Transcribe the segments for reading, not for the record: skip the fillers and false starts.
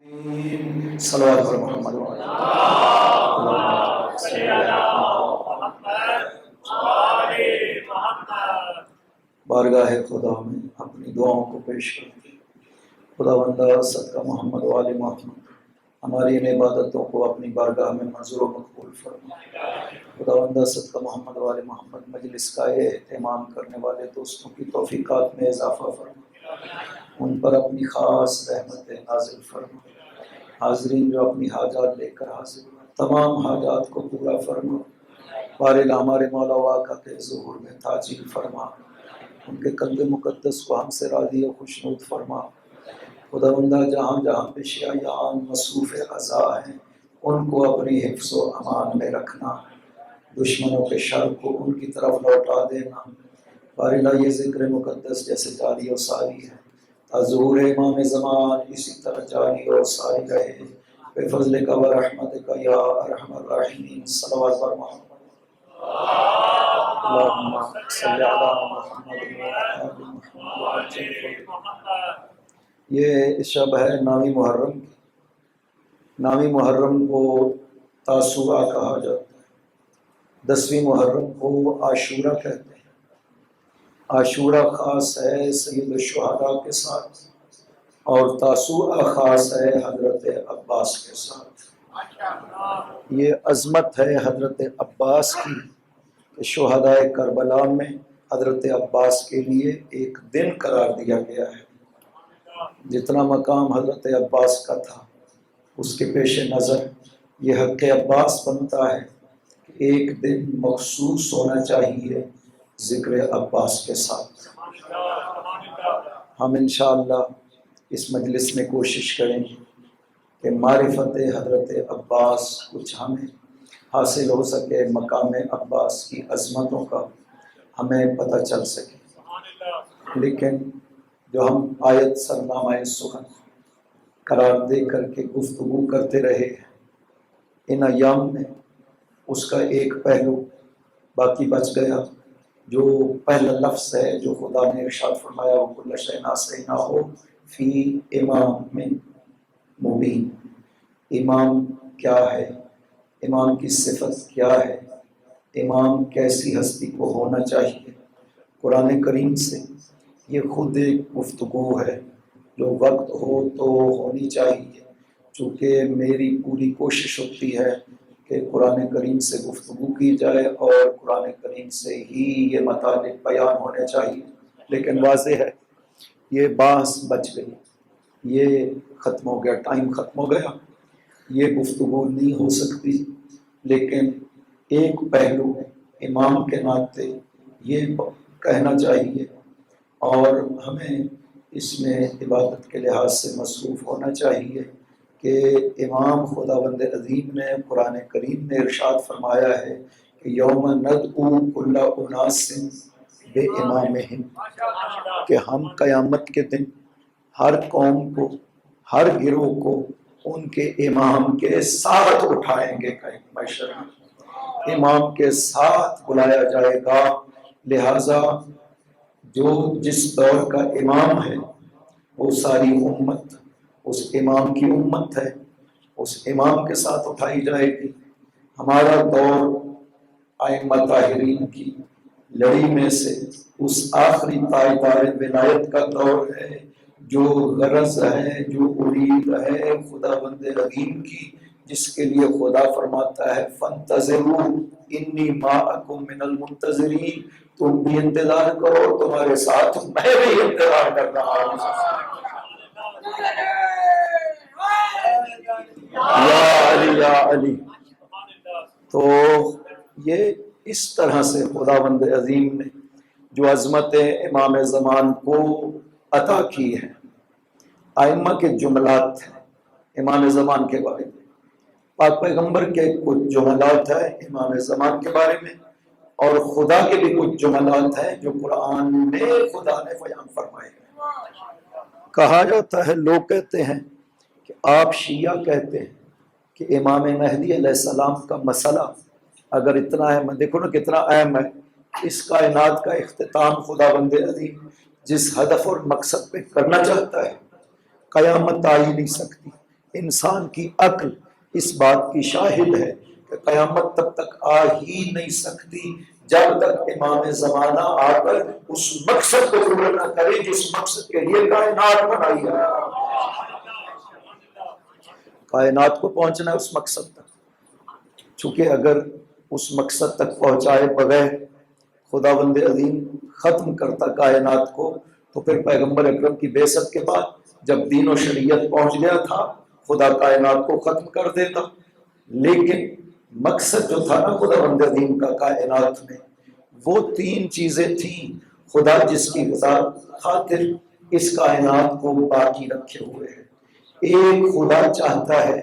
صلوات پر محمد بارگاہ خدا میں اپنی دعاؤں کو پیش کرتے ہیں۔ خدا بندہ صدقہ محمد وآل محمد ہماری ان عبادتوں کو اپنی بارگاہ میں منظور و مقبول فرما۔ خدا بندہ صدقہ محمد وآل محمد مجلس کا اہتمام کرنے والے دوستوں کی توفیقات میں اضافہ فرما، ان پر اپنی خاص رحمتیں نازل فرما۔ حاضرین جو اپنی حاجات لے کر حاضر ہوئے، تمام حاجات کو پورا فرما۔ بارگاہ ہمارے مولا و آقا کے ظہور میں تاجیل فرما، ان کے قلب مقدس کو ہم سے راضی و خوشنود فرما۔ خدا بندہ جہاں جہاں پہ شیعان مصروف قضا ہیں، ان کو اپنی حفظ و امان میں رکھنا، دشمنوں کے شر کو ان کی طرف لوٹا دینا۔ بارگاہ یہ ذکر مقدس جیسے جاری و ساری ہے، ظہور امام زمان اسی طرح جاری اور ساری رہے، بے فضل کا و رحمت کا یا ارحم الراحمین۔ صلوات پر محمد اللہم صلی علی محمد وآل محمد۔ یہ شب ہے نامی محرم کی۔ نامی محرم کو تاسوعہ کہا جاتا ہے، 10ویں محرم کو عاشورہ کہتے ہیں۔ عاشورہ خاص ہے سید الشہداء کے ساتھ، اور تاسوعہ خاص ہے حضرت عباس کے ساتھ۔ یہ عظمت ہے حضرت عباس کی کہ شہداء کربلا میں حضرت عباس کے لیے ایک دن قرار دیا گیا ہے۔ جتنا مقام حضرت عباس کا تھا، اس کے پیش نظر یہ حق عباس بنتا ہے کہ ایک دن مخصوص ہونا چاہیے ذکر عباس کے ساتھ۔ ہم انشاءاللہ اس مجلس میں کوشش کریں گے کہ معرفت حضرت عباس کچھ ہمیں حاصل ہو سکے، مقام عباس کی عظمتوں کا ہمیں پتہ چل سکے۔ لیکن جو ہم آیت سرنامہ سخن قرار دے کر کے گفتگو کرتے رہے ہیں ان ایام میں، اس کا ایک پہلو باقی بچ گیا، جو پہلا لفظ ہے جو خدا نے ارشاد فرمایا وَكُلَّ شَيْءٍ أَحْصَيْنَاهُ فِي إِمَامٍ مُبِينٍ۔ امام کیا ہے، امام کی صفت کیا ہے، امام کیسی ہستی کو ہونا چاہیے، قرآن کریم سے یہ خود ایک گفتگو ہے جو وقت ہو تو ہونی چاہیے، چونکہ میری پوری کوشش ہوتی ہے کہ قرآن کریم سے گفتگو کی جائے اور قرآن کریم سے ہی یہ مطالب بیان ہونے چاہیے۔ لیکن واضح ہے یہ بحث بچ گئی، یہ ختم ہو گیا، ٹائم ختم ہو گیا، یہ گفتگو نہیں ہو سکتی۔ لیکن ایک پہلو امام کے ناطے یہ کہنا چاہیے، اور ہمیں اس میں عبادت کے لحاظ سے مصروف ہونا چاہیے کہ امام خداوند عظیم نے قرآن کریم میں ارشاد فرمایا ہے کہ یوم ندعو کل اناس بامامہم، کہ ہم قیامت کے دن ہر قوم کو، ہر گروہ کو ان کے امام کے ساتھ اٹھائیں گے، کہیں محشر میں امام کے ساتھ بلایا جائے گا۔ لہٰذا جو جس دور کا امام ہے وہ ساری امت اس امام کی امت ہے، اس امام کے ساتھ اٹھائی جائے گی۔ ہمارا دور ائمہ طاہرین کی لڑی میں سے اس آخری تاجدار ولایت کا دور ہے، جو غرض ہے، جو ارید ہے خداوند عظیم کی، جس کے لیے خدا فرماتا ہے فانتظروا انی معکم من المنتظرین، تم بھی انتظار کرو، تمہارے ساتھ میں بھی انتظار کر رہا ہوں۔ یا علی یا علی۔ تو یہ اس طرح سے خداوند عظیم نے جو عظمت امام زمان کو عطا کی ہے، ائمہ کے جملات ہیں امام زمان کے بارے میں، پاک پیغمبر کے کچھ جملات ہیں امام زمان کے بارے میں، اور خدا کے بھی کچھ جملات ہیں جو قرآن میں خدا نے بیان فرمائے ہیں۔ کہا جاتا ہے، لوگ کہتے ہیں کہ آپ شیعہ کہتے ہیں کہ امام مہدی علیہ السلام کا مسئلہ اگر اتنا ہے، میں دیکھو نا کتنا اہم ہے، اس کائنات کا اختتام خداوند عظیم جس ہدف اور مقصد پہ کرنا چاہتا ہے، قیامت آ ہی نہیں سکتی انسان کی عقل اس بات کی شاہد ہے کہ قیامت تب تک آ ہی نہیں سکتی جب تک امام زمانہ آ کر اس مقصد کو پورا نہ کرے جس مقصد کے لیے کائنات بنائی ہے۔ کائنات کو پہنچنا ہے اس مقصد تک، چونکہ اگر اس مقصد تک پہنچائے بغیر خداوند عظیم ختم کرتا کائنات کو تو پھر پیغمبر اکرم کی بعثت کے بعد جب دین و شریعت پہنچ گیا تھا خدا کائنات کو ختم کر دیتا، لیکن مقصد جو تھا نا خداوند عظیم کا کائنات میں وہ 3 چیزیں تھیں خدا جس کی خاطر اس کائنات کو باقی رکھے ہوئے ہے۔ ایک، خدا چاہتا ہے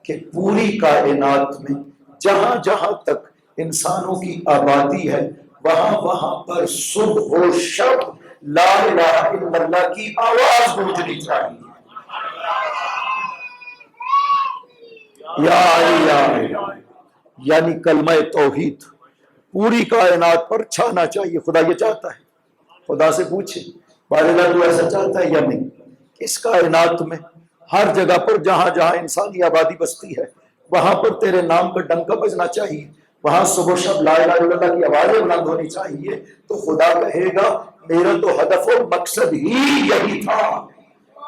کہ پوری کائنات میں جہاں جہاں تک انسانوں کی آبادی ہے وہاں وہاں پر صبح و شب لا الہ الا اللہ کی آواز گونجنی چاہیے۔ یا علی یا علی، یعنی کلمہ توحید پوری کائنات پر چھانا چاہیے۔ خدا یہ چاہتا ہے۔ خدا سے پوچھے بارے تو ایسا چاہتا ہے یا نہیں؟ اس کائنات میں ہر جگہ پر جہاں جہاں انسانی آبادی بستی ہے وہاں پر تیرے نام کا ڈنکا بجنا چاہیے، وہاں صبح و شب لا الہ الا اللہ کی آوازیں بلند ہونی چاہیے۔ تو خدا کہے گا میرا تو ہدف و مقصد ہی یہی تھا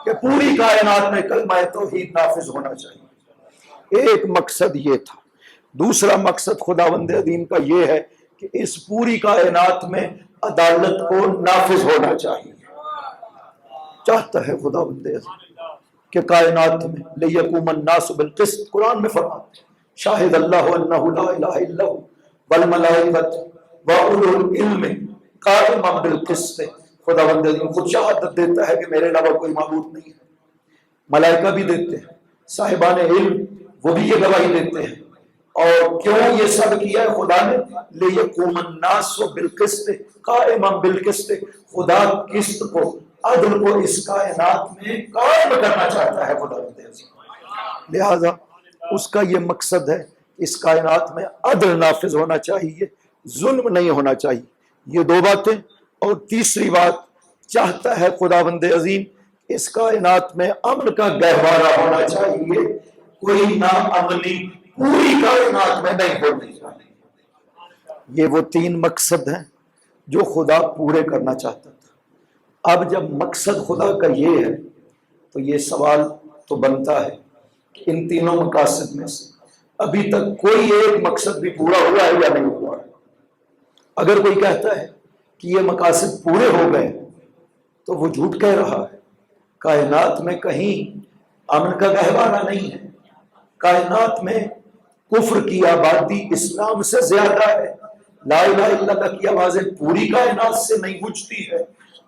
کہ پوری کائنات میں کلمہ توحید نافذ ہونا چاہیے۔ ایک مقصد یہ تھا۔ دوسرا مقصد خداوند عظیم کا یہ ہے کہ اس پوری کائنات میں عدالت کو نافذ ہونا چاہیے۔ چاہتا ہے خداوند عظیم کہ کائنات میں لِيَقُومَ النَّاسُ بِالْقِسْطِ، قرآن میں فرماتے شاہد اللہ انہ لا الہ الا هو والملائکۃ وَأُولُو الْعِلْمِ قائمًا بالقسط۔ خداوند عظیم خود شہادت دیتا ہے کہ میرے علاوہ کوئی معبود نہیں ہے، ملائکہ بھی دیتے ہیں، صاحبان علم وہ بھی یہ گواہی دیتے ہیں۔ اور کیوں یہ سب کیا ہے خدا نے؟ لِيَقُومَ النَّاسُ بِالْقِسْطِ قائمًا بالقسط، خدا قسط کو، عدل کو اس کائنات میں قائم کرنا چاہتا ہے خداوند عظیم۔ لہذا اس کا یہ مقصد ہے اس کائنات میں عدل نافذ ہونا چاہیے، ظلم نہیں ہونا چاہیے۔ یہ 2 باتیں، اور تیسری بات چاہتا ہے خداوند عظیم اس کائنات میں امن کا گہوارہ ہونا چاہیے، کوئی نا امنی پوری کائنات میں نہیں ہونی چاہیے۔ یہ وہ 3 مقصد ہیں جو خدا پورے کرنا چاہتا تھا۔ اب جب مقصد خدا کا یہ ہے تو یہ سوال تو بنتا ہے کہ ان تینوں مقاصد میں سے ابھی تک کوئی ایک مقصد بھی پورا ہوا ہے یا نہیں ہوا ہے؟ اگر کوئی کہتا ہے کہ یہ مقاصد پورے ہو گئے تو وہ جھوٹ کہہ رہا ہے۔ کائنات میں کہیں امن کا گہوارہ نہیں ہے، کائنات میں کفر کی آبادی اسلام سے زیادہ ہے، لا الہ الا اللہ کی آوازیں پوری کائنات سے نہیں گونجتی ہے،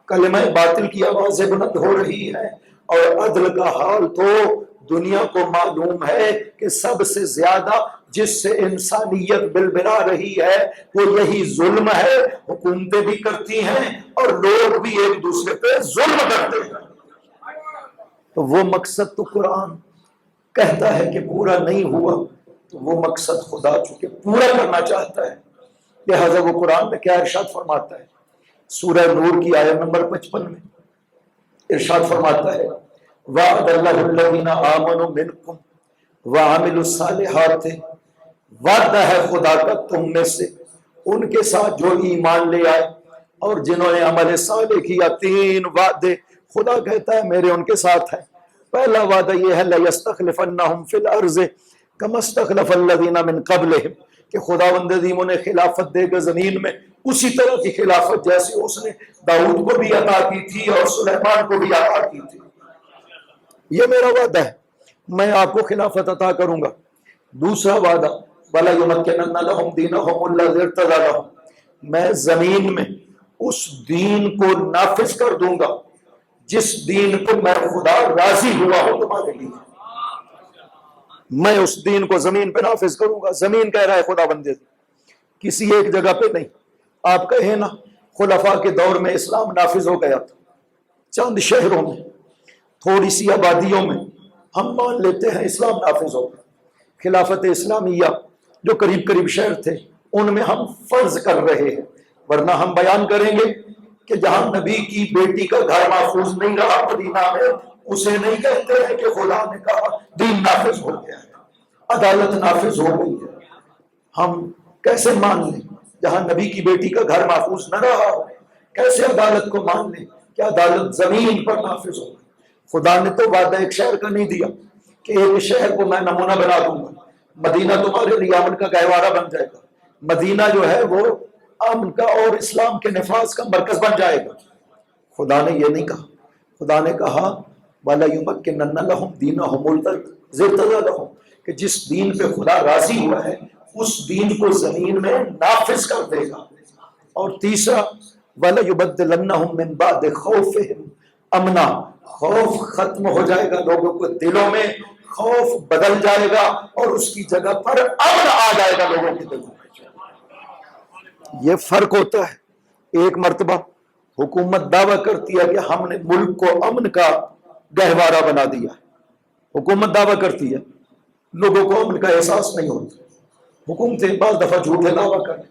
کلمہ باطل کی آوازیں بلند ہو رہی ہیں، اور عدل کا حال تو دنیا کو معلوم ہے کہ سب سے زیادہ جس سے انسانیت بلبلا رہی ہے وہ یہی ظلم ہے۔ حکومتیں بھی کرتی ہیں اور لوگ بھی ایک دوسرے پہ ظلم کرتے ہیں۔ تو وہ مقصد تو قرآن کہتا ہے کہ پورا نہیں ہوا، تو وہ مقصد خدا چونکہ پورا کرنا چاہتا ہے، لہذا وہ قرآن میں کیا ارشاد فرماتا ہے؟ سورہ نور کی آیت نمبر 55 میں ارشاد فرماتا ہے وعد اللہ الذین آمنوا منکم وعملوا الصالحات، وعدہ ہے خدا کا تم میں سے ان کے ساتھ جو ایمان لے آئے اور جنہوں نے عمل صالح کیا۔ 3 وعدے خدا کہتا ہے میرے ان کے ساتھ ہیں۔ پہلا وعدہ یہ ہے لَيَسْتَخْلِفَنَّهُمْ فِي الْأَرْضِ كَمَا اسْتَخْلَفَ الَّذِينَ مِنْ قَبْلِهِمْ، کہ خداوند عظیم انہیں خلافت دے گا زمین میں اسی طرح کی خلافت جیسے اس نے داؤد کو بھی عطا کی تھی اور سلیمان کو بھی عطا کی تھی۔ یہ میرا وعدہ ہے، میں آپ کو خلافت عطا کروں گا۔ دوسرا وعدہ وَلَا يُمَكِّنَنَّ لَهُمْ دِينَهُمُ الَّذِي ارْتَضَىٰ لَهُمْ، میں زمین میں اس دین کو نافذ کر دوں گا جس دین کو میں خدا راضی ہوا ہوں تمہارے لیے، میں اس دین کو زمین پہ نافذ کروں گا۔ زمین کہہ رہا ہے خدا بندے، کسی ایک جگہ پہ نہیں۔ آپ کہیں نا خلفاء کے دور میں اسلام نافذ ہو گیا تھا، چند شہروں میں تھوڑی سی آبادیوں میں ہم مان لیتے ہیں اسلام نافذ ہو گیا۔ خلافت اسلامیہ جو قریب قریب شہر تھے ان میں ہم فرض کر رہے ہیں، ورنہ ہم بیان کریں گے کہ جہاں نبی کی بیٹی کا گھر محفوظ نہیں رہا مدینہ میں، اسے نہیں کہتے ہیں کہ خدا نے کہا دین نافذ ہو گیا ہے، عدالت نافذ ہو گئی ہے۔ ہم کیسے مان لیں جہاں نبی کی بیٹی کا گھر محفوظ نہ رہا ہو؟ کیسے عدالت کو مان لیں کہ عدالت زمین پر نافذ ہو؟ خدا نے تو وعدہ ایک شہر کا نہیں دیا کہ ایک شہر کو میں نمونہ بنا دوں گا، مدینہ تمہارے لیے امن کا گہوارہ بن جائے گا، مدینہ جو ہے وہ امن کا اور اسلام کے نفاذ کا مرکز بن جائے گا۔ خدا نے یہ نہیں کہا، خدا نے کہا وَلَيُمَكِّنَنَّ لَهُمْ دِينَهُمُ الَّذِي ارْتَضَىٰ لَهُمْ، کہ جس دین پہ خدا راضی ہوا ہے اس دین کو زمین میں نافذ کر دے گا۔ اور تیسرا وَلَيُبَدِّلَنَّهُمْ مِنْ بَعْدِ خَوْفِهِمْ أَمْنًا، خوف ختم ہو جائے گا، لوگوں کو دلوں میں خوف بدل جائے گا اور اس کی جگہ پر امن آ جائے گا لوگوں کے دلوں میں۔ یہ فرق ہوتا ہے۔ ایک مرتبہ حکومت دعویٰ کرتی ہے کہ ہم نے ملک کو امن کا گہوارہ بنا دیا، حکومت دعویٰ کرتی ہے، لوگوں کو امن کا احساس نہیں ہوتا۔ حکومتیں بعض دفعہ جھوٹے دعویٰ کریں،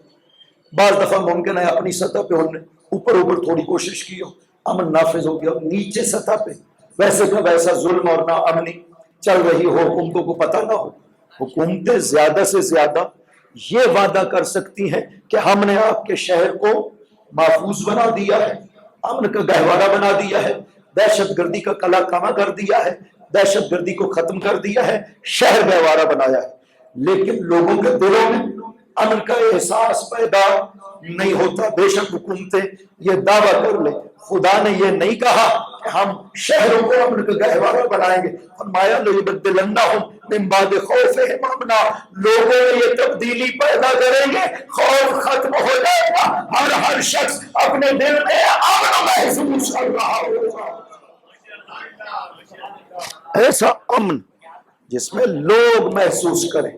بعض دفعہ ممکن ہے اپنی سطح پہ انہوں نے اوپر تھوڑی کوشش کی ہو، امن نافذ ہو گیا، نیچے سطح پہ ویسے کا ویسا ظلم اور ناامنی چل رہی ہو، حکومتوں کو پتہ نہ ہو۔ حکومتیں زیادہ سے زیادہ یہ وعدہ کر سکتی ہیں کہ ہم نے آپ کے شہر کو محفوظ بنا دیا ہے، امن کا گہوارہ بنا دیا ہے، دہشت گردی کا کلا کما کر دیا ہے، دہشت گردی کو ختم کر دیا ہے، شہر گہوارہ بنایا ہے۔ لیکن لوگوں کے دلوں میں امن کا احساس پیدا نہیں ہوتا۔ بے شک حکومتیں یہ دعویٰ کر لیں، خدا نے یہ نہیں کہا کہ ہم شہروں کو امن کا گہوارہ بنائیں گے، فرمایا لَيُبَدِّلَنَّهُمْ مِنْ بَعْدِ خَوْفِهِمْ أَمْنًا، لوگوں میں یہ تبدیلی پیدا کریں گے، خوف ختم ہو جائے گا، ہر شخص اپنے دل میں امن محسوس کر رہا ہوگا۔ ایسا امن جس میں لوگ محسوس کریں۔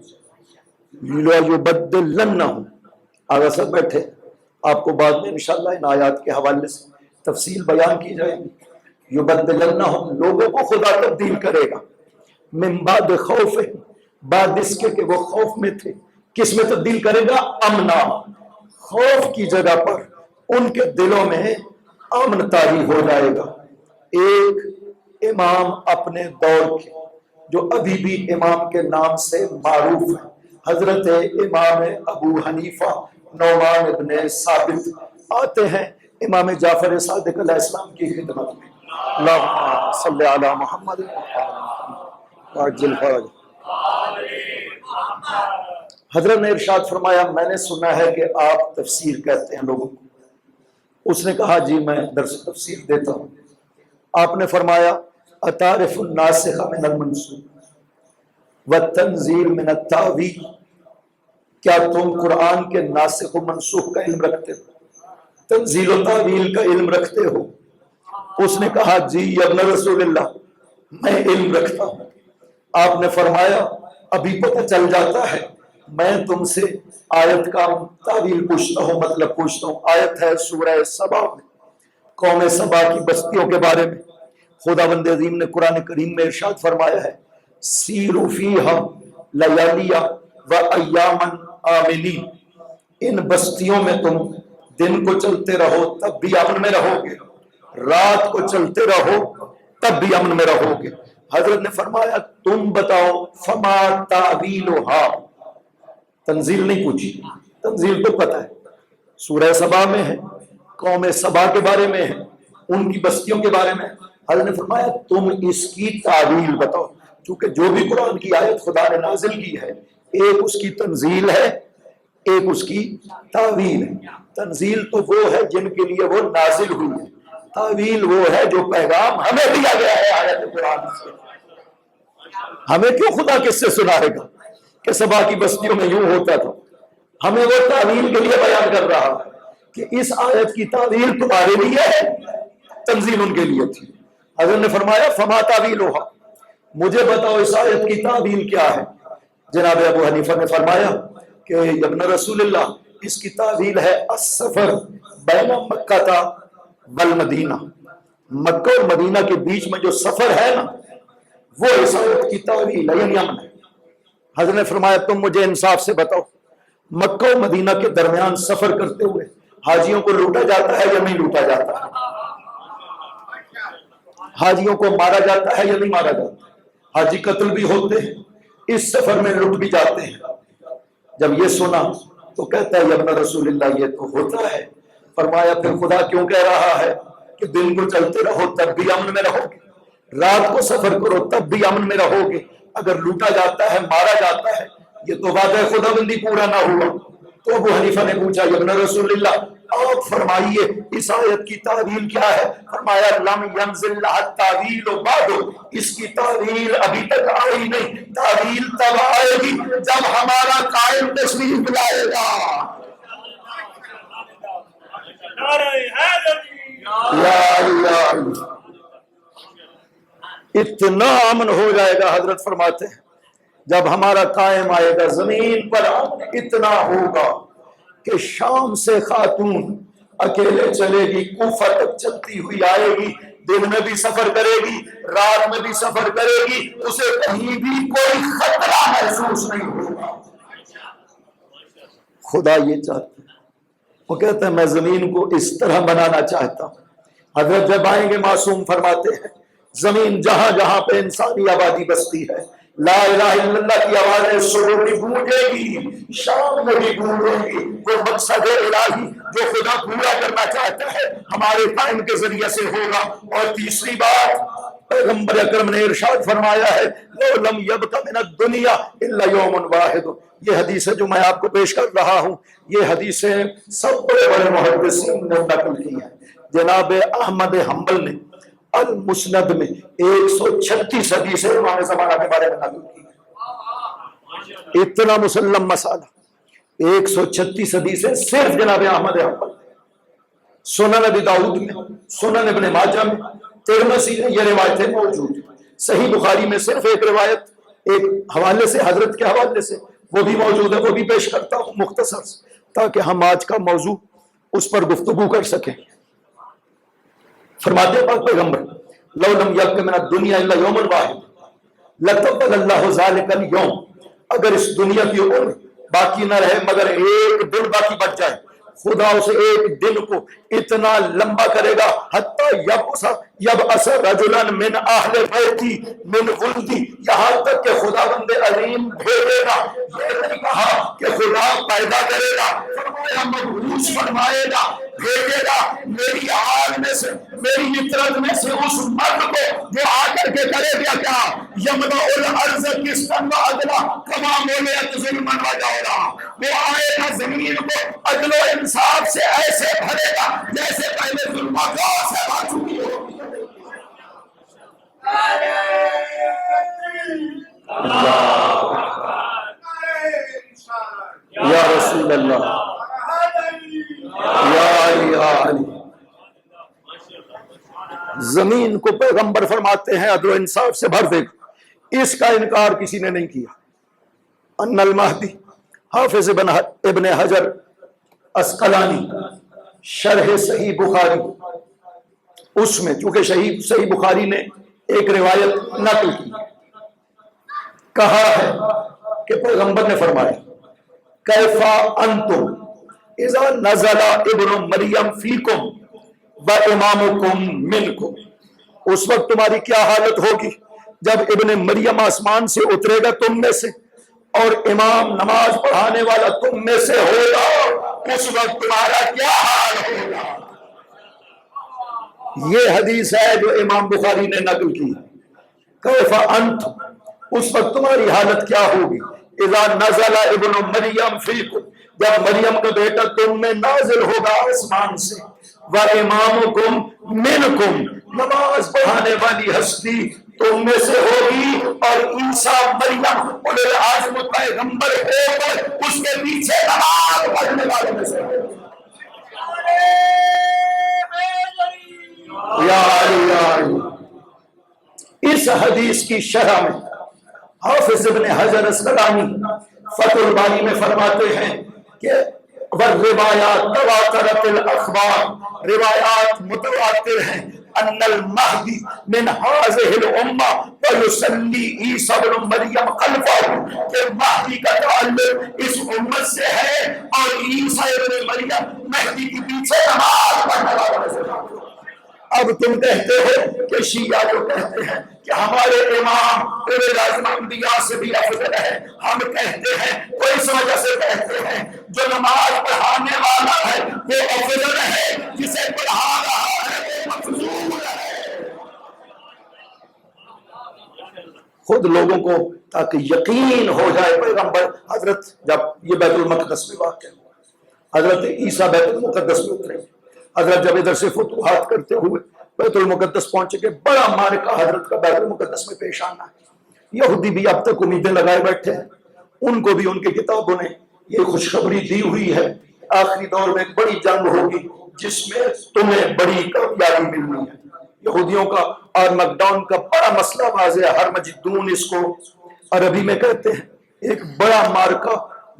لَيُبَدِّلَنَّهُمْ، آگے سب بیٹھے، آپ کو بعد میں انشاءاللہ ان آیات کے حوالے سے تفصیل بیان کی جائے گی۔ یبدلنہم، لوگوں کو خدا تبدیل کرے گا، من بعد خوف، بعد اس کے کہ وہ خوف میں تھے، کس میں تبدیل کرے گا؟ امنا، خوف کی جگہ پر ان کے دلوں میں امن طاری ہو جائے گا۔ ایک امام اپنے دور کے جو ابھی بھی امام کے نام سے معروف ہے، حضرت امام ابو حنیفہ نعمان ابن ثابت، آتے ہیں امام جعفر صادق علیہ السلام کی خدمت میں۔ اللہم صلی علی محمد وعجل فرج۔ حضرت نے ارشاد فرمایا میں نے سنا ہے کہ آپ تفسیر کہتے ہیں لوگوں کو۔ اس نے کہا جی میں درس تفسیر دیتا ہوں۔ آپ نے فرمایا اتعرف الناسخ من المنسوخ والتنزیل من التاویل، کیا تم قرآن کے ناسخ و منسوخ کا علم رکھتے ہو، تنزیل و تعویل کا علم رکھتے ہو؟ اس نے کہا جی یا ابن رسول اللہ میں علم رکھتا ہوں۔ آپ نے فرمایا ابھی پتہ چل جاتا ہے، میں تم سے آیت کا تعویل پوچھتا ہوں، مطلب پوچھتا ہوں۔ آیت ہے سورہ سبا میں، قوم سبا کی بستیوں کے بارے میں۔ خداوند عظیم نے قرآن کریم میں ارشاد فرمایا ہے سیروا فیہا لیالیہ و ایاما آمنین، ان بستیوں میں تم دن کو چلتے رہو تب بھی امن میں رہو گے، رات کو چلتے رہو تب بھی امن میں رہو گے۔ حضرت نے فرمایا تم بتاؤ فما تعویلھا، تنزیل نہیں پوچھی، تنزیل تو پتہ ہے، سورہ سبا میں ہے، قوم سبا کے بارے میں ہے، ان کی بستیوں کے بارے میں۔ حضرت نے فرمایا تم اس کی تعویل بتاؤ، کیونکہ جو بھی قرآن کی آیت خدا نے نازل کی ہے ایک اس کی تنزیل ہے، ایک اس کی تعویل ہے۔ تنزیل تو وہ ہے جن کے لیے وہ نازل ہوئی ہے، تعویل وہ ہے جو پیغام ہمیں دیا گیا ہے آیت قرآن سے۔ ہمیں کیوں خدا کس سے سنائے گا کہ سبا کی بستیوں میں یوں ہوتا تھا؟ ہمیں وہ تعویل کے لیے بیان کر رہا ہے کہ اس آیت کی تعویل تمہارے لیے ہے، تنزیل ان کے لیے تھی۔ حضرت نے فرمایا فما تعویلھا، مجھے بتاؤ اس آیت کی تعویل کیا ہے؟ جناب ابو حنیفہ نے فرمایا کہ ابن رسول اللہ اس کی تعویل ہے السفر بین مکہ والمدینہ، مکہ اور مدینہ کے بیچ میں جو سفر ہے نا وہ اس آیت کی تعویل ہے، یعنی امن ہے۔ حضرت نے فرمایا تم مجھے انصاف سے بتاؤ مکہ اور مدینہ کے درمیان سفر کرتے ہوئے حاجیوں کو لوٹا جاتا ہے یا نہیں لوٹا جاتا ہے؟ حاجیوں کو مارا جاتا ہے یا نہیں مارا جاتا؟ حاجی قتل بھی ہوتے ہیں، اس سفر میں لٹ بھی جاتے ہیں۔ جب یہ سنا تو کہتا ہے یا ابن رسول اللہ یہ تو ہوتا ہے۔ فرمایا پھر خدا کیوں کہہ رہا ہے کہ دن کو چلتے رہو تب بھی امن میں رہو گے، رات کو سفر کرو تب بھی امن میں رہو گے، اگر لوٹا جاتا ہے مارا جاتا ہے یہ تو وعدہ خدا بندی پورا نہ ہوا۔ تو ابو حنیفہ نے پوچھا یا ابن رسول اللہ آپ فرمائیے اس آیت کی تعویل کیا ہے؟ فرمایا لم ینزل لها التعویل بعد، اس کی تعویل ابھی تک آئی نہیں، تعویل تب آئے گی جب ہمارا قائم تشریف لائے گا۔ یا اللہ، اتنا امن ہو جائے گا، حضرت فرماتے ہیں جب ہمارا قائم آئے گا زمین پر اتنا ہوگا کہ شام سے خاتون اکیلے چلے گی، کوفہ تک چلتی ہوئی آئے گی، دن میں بھی سفر کرے گی رات میں بھی سفر کرے گی، اسے کہیں بھی کوئی خطرہ محسوس نہیں ہوگا۔ خدا یہ چاہتا ہے، وہ کہتا ہے میں زمین کو اس طرح بنانا چاہتا ہوں۔ حضرت جب آئیں گے معصوم فرماتے ہیں زمین جہاں جہاں پہ انسانی آبادی بستی ہے لا الہ الا اللہ کی آوازیں صبح بھی گونجے گی، شام میں بھی گونجے گی۔ وہ مقصد الہی جو خدا پورا کرنا چاہتا ہے ہمارے قائم کے ذریعے سے ہوگا۔ اور تیسری بات پیغمبر اکرم نے ارشاد فرمایا ہے لو لم یبق من الدنیا الا یوم واحد، یہ حدیث ہے جو میں آپ کو پیش کر رہا ہوں، یہ حدیثیں سب بڑے بڑے محدثین نے نقل کی ہیں۔ جناب احمد حنبل نے المسند میں 136 حدیثیں امام زمانہ کے بارے میں نقل کی ہے۔ اتنا مسلم مسئلہ 136 حدیثیں صرف جناب احمد حنبل، سنن ابی داؤد میں، سنن ابن ماجہ میں، ترمذی میں یہ روایتیں موجود ہیں۔ صحیح بخاری میں صرف ایک روایت ایک حوالے سے حضرت کے حوالے سے وہ بھی موجود ہے، وہ بھی پیش کرتا ہوں مختصر سے تاکہ ہم آج کا موضوع اس پر گفتگو کر سکیں۔ فرماتے ہیں پاک پیغمبر لو لم یبق من الدنیا الا یوم واحد لطول اللہ ذلک اليوم، اگر اس دنیا کی عمر باقی نہ رہے مگر ایک دن باقی بچ جائے، خدا اسے ایک دن کو اتنا لمبا کرے گا حتی یبعث رجلا من اہل بیتی من ولدی، یہاں تک کہ خدا بند عظیم بھیجے گا۔ یہ نہیں کہا کہ خدا پیدا کرے گا، فرمایا مبعوث فرمائے گا، بھیجے گا میری آل میں سے، میری فطرت میں سے اس مرد کو جو آ کر کے کرے گا کیا یمنع الارض قسطا وعدلا کما ملئت ظلما وجورا، وہ آئے گا زمین کو عدل و انصاف سے ایسے بھرے گا جیسے پہلے ظلم و جور سے بھر چکی ہو۔ یا رسول اللہ، یا علی، زمین کو پیغمبر فرماتے ہیں عدل و انصاف سے بھر دے گا۔ اس کا انکار کسی نے نہیں کیا۔ ان المہدی، حافظ ابن حجر اسقلانی شرح صحیح بخاری، اس میں چونکہ صحیح بخاری نے ایک روایت نقل کی، کہا ہے کہ پیغمبر نے فرمایا کیفا انتم اذا نزل ابن مریم فیکم و امامکم منکم، اس وقت تمہاری کیا حالت ہوگی جب ابن مریم آسمان سے اترے گا تم میں سے اور امام نماز پڑھانے والا تم میں سے ہوگا، اس وقت تمہارا کیا حال ہوگا۔ یہ حدیث ہے جو امام بخاری نے نقل کی، کیف انت، اس وقت تمہاری حالت کیا ہوگی، اذا نزل ابن مریم فیکم، جب مریم کا بیٹا تم میں نازل ہوگا آسمان سے، وَإِمَامُكُمْ مِنْكُمْ، نماز پڑھانے والی ہستی تم میں سے ہوگی، اور عیسیٰ مریم اولو العزم پیغمبر ہو کر اس کے پیچھے نماز پڑھنے والے میں سے ہوگی۔ یا علی، یا علی۔ اس حدیث کی شرح میں حافظ ابن حجر اسقلانی فتح الباری میں فرماتے ہیں کہ والروایات تواترت الاخبار، روایات متواتر ہیں، ان المہدی من هذه الامہ ویصلی عیسیٰ ابن مریم خلفہ، کہ مہدی کا تعلق اس امت سے ہے اور عیسیٰ ابن مریم مہدی کے پیچھے نماز پڑھنے والے سے۔ اب تم کہتے ہو کہ شیعہ جو کہتے ہیں کہ ہمارے امام انبیاء سے بھی افضل ہے، ہم کہتے ہیں وہ اس وجہ سے کہتے ہیں جو نماز پڑھانے والا ہے وہ افضل ہے، جسے پڑھا رہا ہے وہ مفضول ہے۔ خود لوگوں کو تاکہ یقین ہو جائے، پیغمبر حضرت جب یہ بیت المقدس میں واقع ہوا، حضرت عیسیٰ بیت المقدس میں اترے، حضرت جب ادھر سے فتوحات کرتے ہوئے بیت المقدس پہنچے کہ بڑا مارکہ حضرت کا بیت المقدس میں پیش آنا ہے۔ یہودی بھی اب تک امیدیں لگائے بیٹھے ہیں، ان کو بھی ان کی کتابوں نے یہ خوشخبری دی ہوئی ہے آخری دور میں ایک بڑی جنگ ہوگی جس میں تمہیں بڑی کامیابی ملنی ہے۔ یہودیوں کا اور مکڈون کا بڑا مسئلہ واضح ہے، ہر مجدون اس کو عربی میں کہتے ہیں، ایک بڑا مارکہ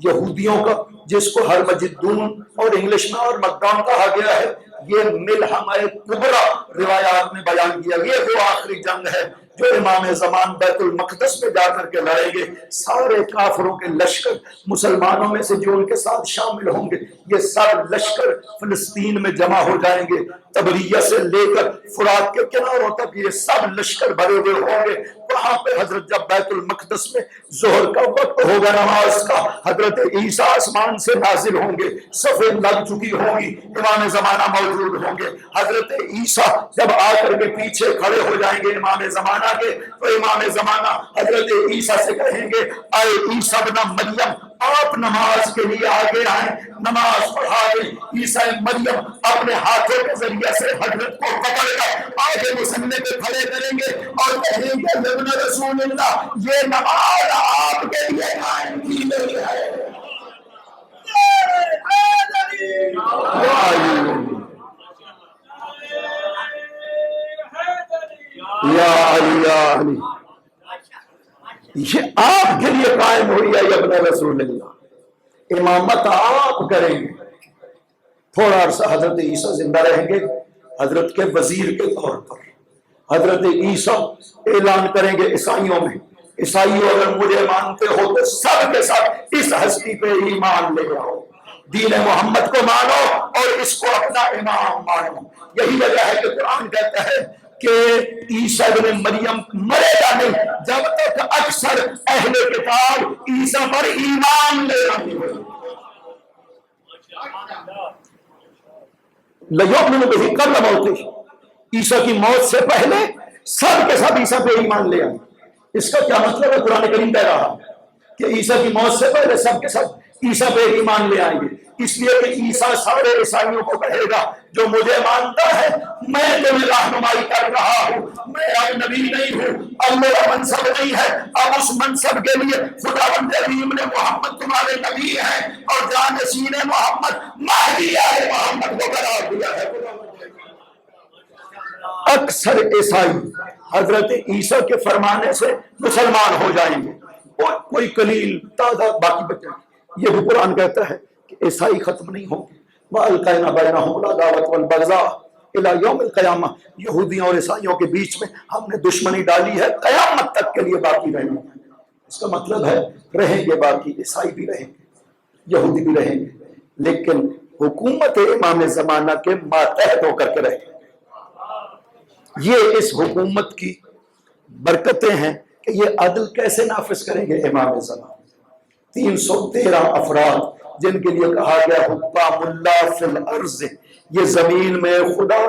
یہودیوں کا جس کو ہر مجدون اور انگلش میں اور مکڈون کہا گیا ہے، یہ ملحمہ کبریٰ روایات میں بیان کیا۔ یہ وہ آخری جنگ ہے جو امام زمان بیت المقدس میں جا کر کے لڑیں گے۔ سارے کافروں کے لشکر مسلمانوں میں سے جو ان کے ساتھ شامل ہوں گے، یہ سب لشکر فلسطین میں جمع ہو جائیں گے۔ تبریہ سے لے کر فرات کے کناروں تک یہ سب لشکر بھرے ہوئے ہوں گے۔ وہاں پہ حضرت جب بیت المقدس میں ظہر کا وقت ہوگا نماز کا، حضرت عیسیٰ آسمان سے نازل ہوں گے، صفیں لگ چکی ہوں گی، امام زمانہ موجود ہوں گے۔ حضرت عیسیٰ جب آ کر کے پیچھے کھڑے ہو جائیں گے امام زمانہ کے، تو امام زمانہ حضرت عیسیٰ سے کہیں گے اے عیسیٰ ابن مریم، آپ نماز کے لیے آگے آئیں، نماز پڑھا دیں۔ عیسیٰ مریم اپنے ہاتھوں کے ذریعے سے حضرت کو پکڑ کر آگے مسلے پہ کھڑے کریں گے اور کہیں گے ابن رسول اللہ، یہ نماز آپ کے لیے قائم کی گئی ہے۔ یا علی یا علی، یہ آپ کے لیے قائم ہوئی ہے ابن رسول اللہ، امامت آپ کریں گے۔ تھوڑا عرصہ حضرت عیسیٰ زندہ رہیں گے حضرت کے وزیر کے طور پر۔ حضرت عیسیٰ اعلان کریں گے عیسائیوں میں، عیسائیوں اگر مجھے مانتے ہو تو سب کے ساتھ اس ہستی پہ ایمان لے آؤ، دین محمد کو مانو اور اس کو اپنا امام مانو۔ یہی وجہ ہے کہ قرآن کہتا ہے کہ عیسیٰ ابن مریم مرے گا نہیں جب تک اکثر اہل کتاب عیسیٰ پر ایمان لے آئیں گے۔ لَيُؤْمِنُ بِهِ قبل موتہ، عیسیٰ کی موت سے پہلے سب کے سب عیسیٰ پہ ایمان لے آئیں۔ اس کا کیا مطلب ہے؟ قرآن کریم کہہ رہا کہ عیسیٰ کی موت سے پہلے سب کے سب عیسیٰ پہ ایمان لے آئیں گے، اس لیے کہ عیسیٰ سارے عیسائیوں کو کہے گا جو مجھے مانتا ہے میں تمہیں رہنمائی کر رہا ہوں، میں اب نبی نہیں ہوں، اب میرا منصب نہیں ہے، اب اس منصب کے لیے خداوند عظیم نے محمد تمہارے نبی ہے اور جانشین محمد مہدی ہے محمد کو قرار دیا ہے۔ اکثر عیسائی حضرت عیسیٰ کے فرمانے سے مسلمان ہو جائیں گے اور کوئی قلیل تعداد باقی بچے گی۔ یہ بھی قرآن کہتا ہے کہ عیسائی ختم نہیں ہوں گے۔ وَأَلْقَيْنَا بَيْنَهُمُ الْعَدَاوَةَ وَالْبَغْضَاءَ إِلَى يَوْمِ الْقِيَامَةِ، یہودیوں اور عیسائیوں کے بیچ میں ہم نے دشمنی ڈالی ہے، قیامت تک کے لیے باقی رہیں گے۔ اس کا مطلب ہے رہیں گے باقی، عیسائی بھی رہیں گے، یہودی بھی رہیں گے، لیکن حکومت امام زمانہ کے ماتحت ہو کر کے رہیں گے۔ یہ اس حکومت کی برکتیں ہیں کہ یہ عدل کیسے نافذ کریں گے امام زمان۔ 313 افراد جن کے لیے کہا گیا حکام اللہ فی الارض، یہ زمین میں خدا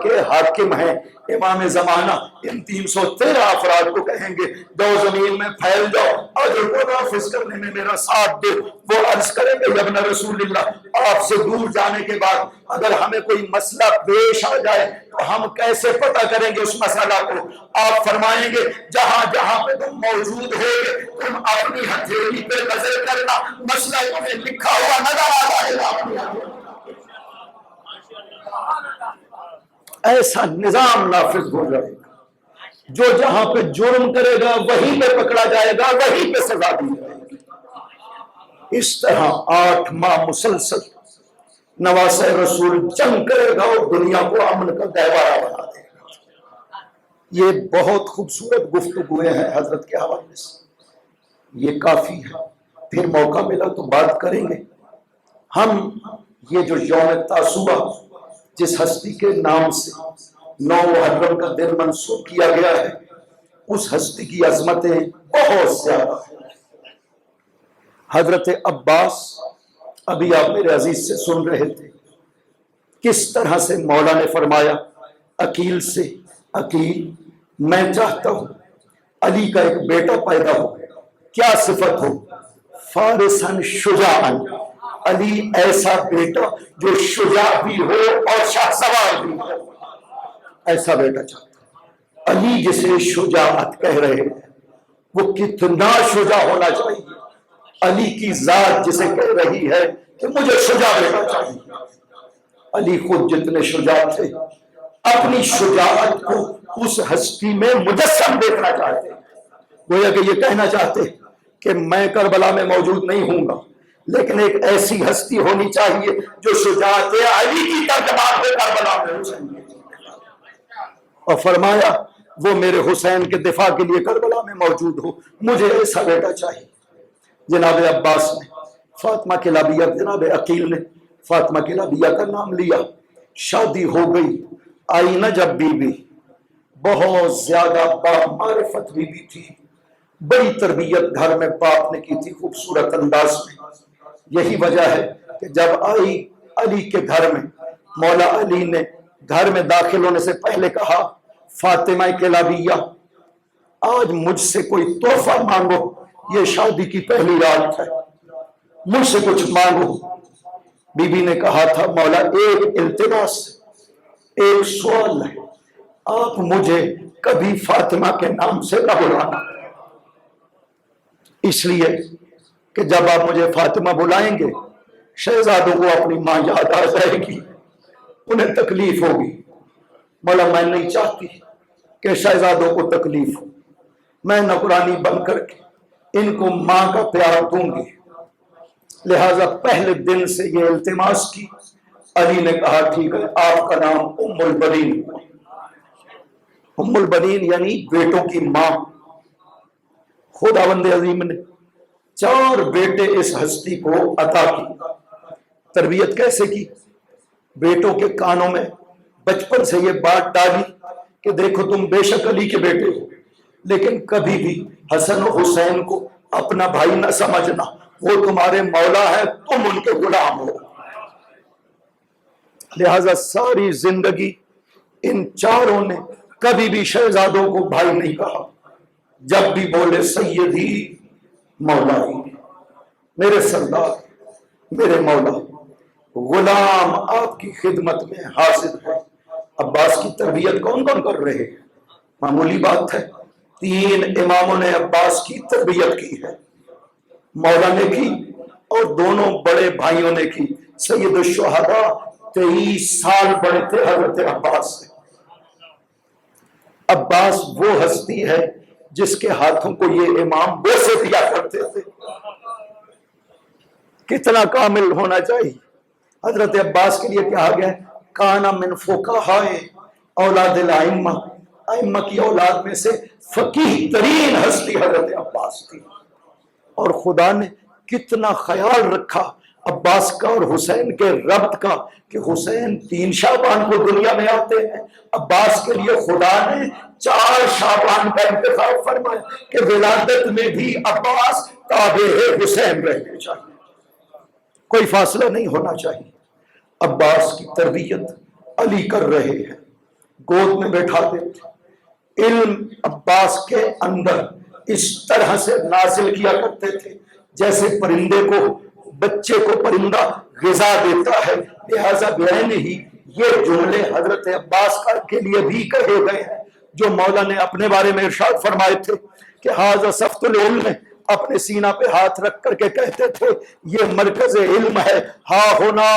کے حاکم ہیں۔ امام زمانہ ان 313 افراد کو کہیں گے جو زمین میں پھیل جاؤ، عدل کو نافذ کرنے میں میرا ساتھ دے۔ وہ عرض کریں گے یا ابن رسول اللہ، آپ سے دور جانے کے بعد اگر ہمیں کوئی مسئلہ پیش آ جائے تو ہم کیسے پتہ کریں گے اس مسئلہ کو؟ آپ فرمائیں گے جہاں جہاں پہ تم موجود ہو تم اپنی ہتھیلی پہ نظر کرنا، مسئلہ تمہیں لکھا ہوا نظر آ جائے گا۔ ایسا نظام نافذ ہو جائے گا، جو جہاں پہ جرم کرے گا وہیں پہ پکڑا جائے گا، وہیں پہ سزا دی جائے گی۔ اس طرح 8 ماہ مسلسل نواسہ رسول جنگ کرے گا اور دنیا کو امن کا گہوارہ بنا دے گا۔ یہ بہت خوبصورت گفتگویں ہیں حضرت کے حوالے سے، یہ کافی ہے، پھر موقع ملا تو بات کریں گے۔ ہم یہ جو یوم تاسوعہ جس ہستی کے نام سے 9 محرم کا دن منسوخ کیا گیا ہے، اس ہستی کی عظمتیں بہت زیادہ ہیں۔ حضرت عباس، ابھی آپ میرے عزیز سے سن رہے تھے کس طرح سے مولا نے فرمایا عقیل سے، عقیل میں چاہتا ہوں علی کا ایک بیٹا پیدا ہو، کیا صفت ہو؟ فارسن شجاعن، علی ایسا بیٹا جو شجاع بھی ہو اور شاہ سوار بھی ہو، ایسا بیٹا چاہتا ہوں۔ علی جسے شجاعت کہہ رہے ہیں وہ کتنا شجاع ہونا چاہیے؟ علی کی ذات جسے کہہ رہی ہے کہ مجھے شجاع بیٹا چاہیے۔ علی خود جتنے شجاع تھے، اپنی شجاعت کو اس ہستی میں مجسم دیکھنا چاہتے، گویا کہ یہ کہنا چاہتے کہ میں کربلا میں موجود نہیں ہوں گا، لیکن ایک ایسی ہستی ہونی چاہیے جو شجاعت علی کی ترجمان ہو کربلا میں ہو سکے۔ اور فرمایا وہ میرے حسین کے دفاع کے لیے کربلا میں موجود ہو، مجھے ایسا بیٹا چاہیے۔ جناب عباس نے فاطمہ کلابیہ، جناب عقیل نے فاطمہ کلابیہ کا نام لیا، شادی ہو گئی۔ آئی نہ جب بی بی، بہت زیادہ معرفت بی بی تھی، بڑی تربیت گھر میں باپ نے کی تھی خوبصورت انداز میں۔ یہی وجہ ہے کہ جب آئی علی کے گھر میں، مولا علی نے گھر میں داخل ہونے سے پہلے کہا فاطمہ کلابیہ آج مجھ سے کوئی تحفہ مانگو، یہ شادی کی پہلی رات ہے، مجھ سے کچھ مانگو۔ بی بی نے کہا تھا مولا ایک التماس، ایک سوال ہے، آپ مجھے کبھی فاطمہ کے نام سے نہ بلانا، اس لیے کہ جب آپ مجھے فاطمہ بلائیں گے شہزادوں کو اپنی ماں یاد آ جائے گی، انہیں تکلیف ہوگی۔ مولا میں نہیں چاہتی کہ شہزادوں کو تکلیف ہو، میں نوکرانی بن کر کے ان کو ماں کا پیار دوں گی، لہذا پہلے دن سے یہ التماس کی۔ علی نے کہا ٹھیک ہے، آپ کا نام ام البنین، ام البنین یعنی بیٹوں کی ماں۔ خداوند عظیم نے 4 بیٹے اس ہستی کو عطا کی۔ تربیت کیسے کی؟ بیٹوں کے کانوں میں بچپن سے یہ بات ڈالی کہ دیکھو تم بے شک علی کے بیٹے ہو، لیکن کبھی بھی حسن و حسین کو اپنا بھائی نہ سمجھنا، وہ تمہارے مولا ہے، تم ان کے غلام ہو۔ لہذا ساری زندگی ان 4 نے کبھی بھی شہزادوں کو بھائی نہیں کہا، جب بھی بولے سیدی مولائی، میرے سردار، میرے مولا، غلام آپ کی خدمت میں حاضر ہے۔ عباس کی تربیت کون کون کر رہے ہیں؟ معمولی بات ہے، 3 اماموں نے عباس کی تربیت کی ہے، مولا نے کی اور دونوں بڑے بھائیوں نے کی۔ سید الشہداء 23 سال بڑے تھے حضرت عباس سے۔ عباس وہ ہستی ہے جس کے ہاتھوں کو یہ امام بوسے دیا کرتے تھے۔ کتنا کامل ہونا چاہیے۔ حضرت عباس کے لیے کہا گیا کانا من فقہاء اولاد الائمہ، ائمہ کی اولاد میں سے فقیہ ترین ہستی حضرت عباس تھی۔ اور خدا نے کتنا خیال رکھا عباس کا اور حسین کے ربط کا کہ حسین 3 شعبان کو دنیا میں آتے ہیں، عباس کے لیے خدا نے 4 شعبان کا انتخاب فرمایا کہ ولادت میں بھی عباس تابع حسین رہنے چاہیے، کوئی فاصلہ نہیں ہونا چاہیے۔ عباس کی تربیت علی کر رہے ہیں، گود میں بیٹھاتے تھے، علم عباس کے اندر اس طرح سے نازل کیا کرتے تھے جیسے پرندے کو، بچے کو پرندہ غذا دیتا ہے، لہذا بعین ہی یہ جملے حضرت عباس کے لیے بھی کہے گئے ہیں جو مولا نے اپنے بارے میں ارشاد فرمائے تھے کہ ھذا سفت العلم، اپنے سینہ پہ ہاتھ رکھ کر کے کہتے تھے یہ مرکز علم ہے، ہاں ہونا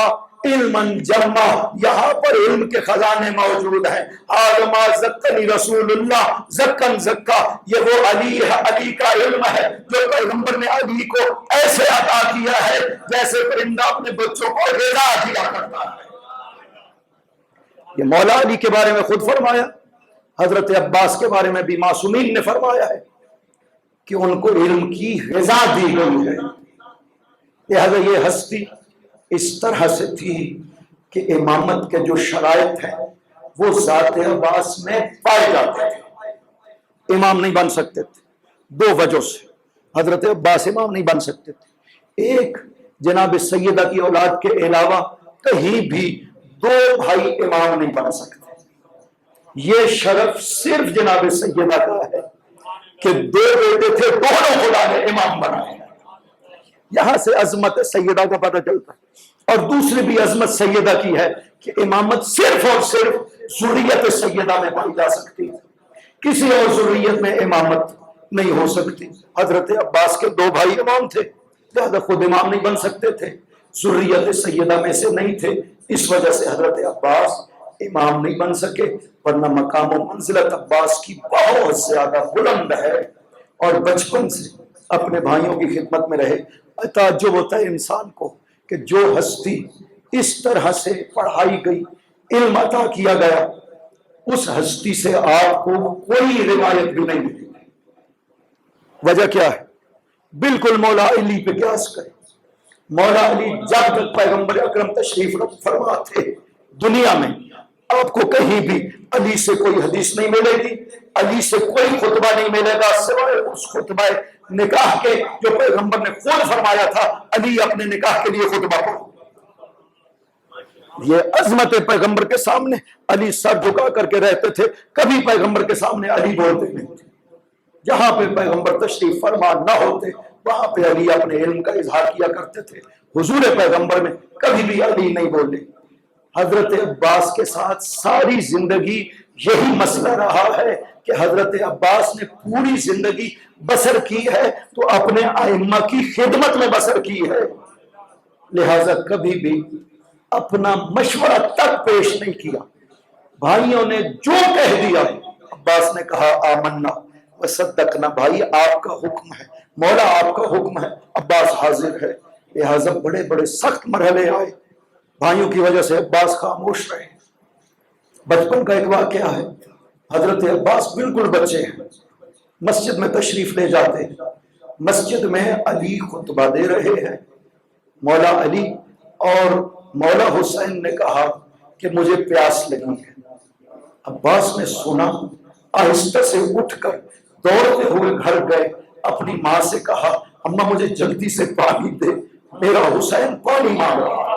علم جمع، یہاں پر علم کے خزانے موجود ہیں۔ آدما زکانی رسول اللہ زکن زکا، یہ وہ علی ہے، علی کا علم ہے جو پیغمبر نے علی کو ایسے عطا کیا ہے جیسے پرندہ اپنے بچوں کو غذا دیا کرتا ہے۔ یہ مولا علی کے بارے میں خود فرمایا، حضرت عباس کے بارے میں بھی معصومین نے فرمایا ہے کہ ان کو علم کی غذا دی گئی ہے۔ لہذا یہ ہستی اس طرح سے تھی کہ امامت کے جو شرائط ہیں وہ ذات عباس میں پائے جاتے تھے۔ امام نہیں بن سکتے تھے دو وجہ سے، حضرت عباس امام نہیں بن سکتے تھے۔ ایک، جناب سیدہ کی اولاد کے علاوہ کہیں بھی دو بھائی امام نہیں بن سکتے۔ یہ شرف صرف جناب سیدہ کا ہے کہ دو بیٹے تھے، دونوں خدا نے امام بنائے۔ یہاں سے عظمت سیدہ کا پتہ چلتا ہے۔ اور دوسری بھی عظمت سیدہ کی ہے کہ امامت صرف اور صرف ذریت سیدہ میں پائی جا سکتی، کسی اور ذریت میں امامت نہیں ہو سکتی۔ حضرت عباس کے دو بھائی امام تھے، لہذا خود امام نہیں بن سکتے تھے، ذریت سیدہ میں سے نہیں تھے، اس وجہ سے حضرت عباس امام نہیں بن سکے۔ ورنہ مقام و منزلت عباس کی بہت زیادہ بلند ہے، اور بچپن سے اپنے بھائیوں کی خدمت میں رہے۔ تعجب ہوتا ہے انسان کو کہ جو ہستی اس طرح سے پڑھائی گئی، علم عطا کیا گیا، اس ہستی سے آپ کو کوئی روایت بھی نہیں ملی۔ وجہ کیا ہے؟ بالکل مولا علی پہ قیاس کریں۔ مولا علی جب تک پیغمبر اکرم تشریف فرما تھے دنیا میں، آپ کو کہیں بھی علی سے کوئی حدیث نہیں ملے گی، علی سے کوئی خطبہ نہیں ملے گا سوائے اس خطبہ نکاح کے جو پیغمبر نے خود فرمایا تھا، علی اپنے نکاح کے لیے خطبہ پڑھو۔ یہ عظمت پیغمبر کے سامنے علی سر جھکا کر کے رہتے تھے، کبھی پیغمبر کے سامنے علی بولتے نہیں تھے۔ جہاں پہ پیغمبر تشریف فرما نہ ہوتے وہاں پہ علی اپنے علم کا اظہار کیا کرتے تھے۔ حضور پیغمبر میں کبھی بھی علی نہیں بولے۔ حضرت عباس کے ساتھ ساری زندگی یہی مسئلہ رہا ہے کہ حضرت عباس نے پوری زندگی بسر کی ہے تو اپنے ائمہ کی خدمت میں بسر کی ہے، لہذا کبھی بھی اپنا مشورہ تک پیش نہیں کیا۔ بھائیوں نے جو کہہ دیا، عباس نے کہا آمنا وصدقنا، بھائی آپ کا حکم ہے، مولا آپ کا حکم ہے، عباس حاضر ہے۔ لہذا بڑے بڑے سخت مرحلے آئے، بھائیوں کی وجہ سے عباس خاموش رہے۔ بچپن کا ایک واقعہ ہے، حضرت عباس بالکل بچے ہیں، مسجد میں تشریف لے جاتے ہیں، مسجد میں علی خطبہ دے رہے ہیں، مولا علی اور مولا حسین نے کہا کہ مجھے پیاس لگی ہے۔ عباس نے سنا، آہستہ سے اٹھ کر دوڑتے ہوئے گھر گئے، اپنی ماں سے کہا اماں مجھے جلدی سے پانی دے، میرا حسین پانی مانگ رہا۔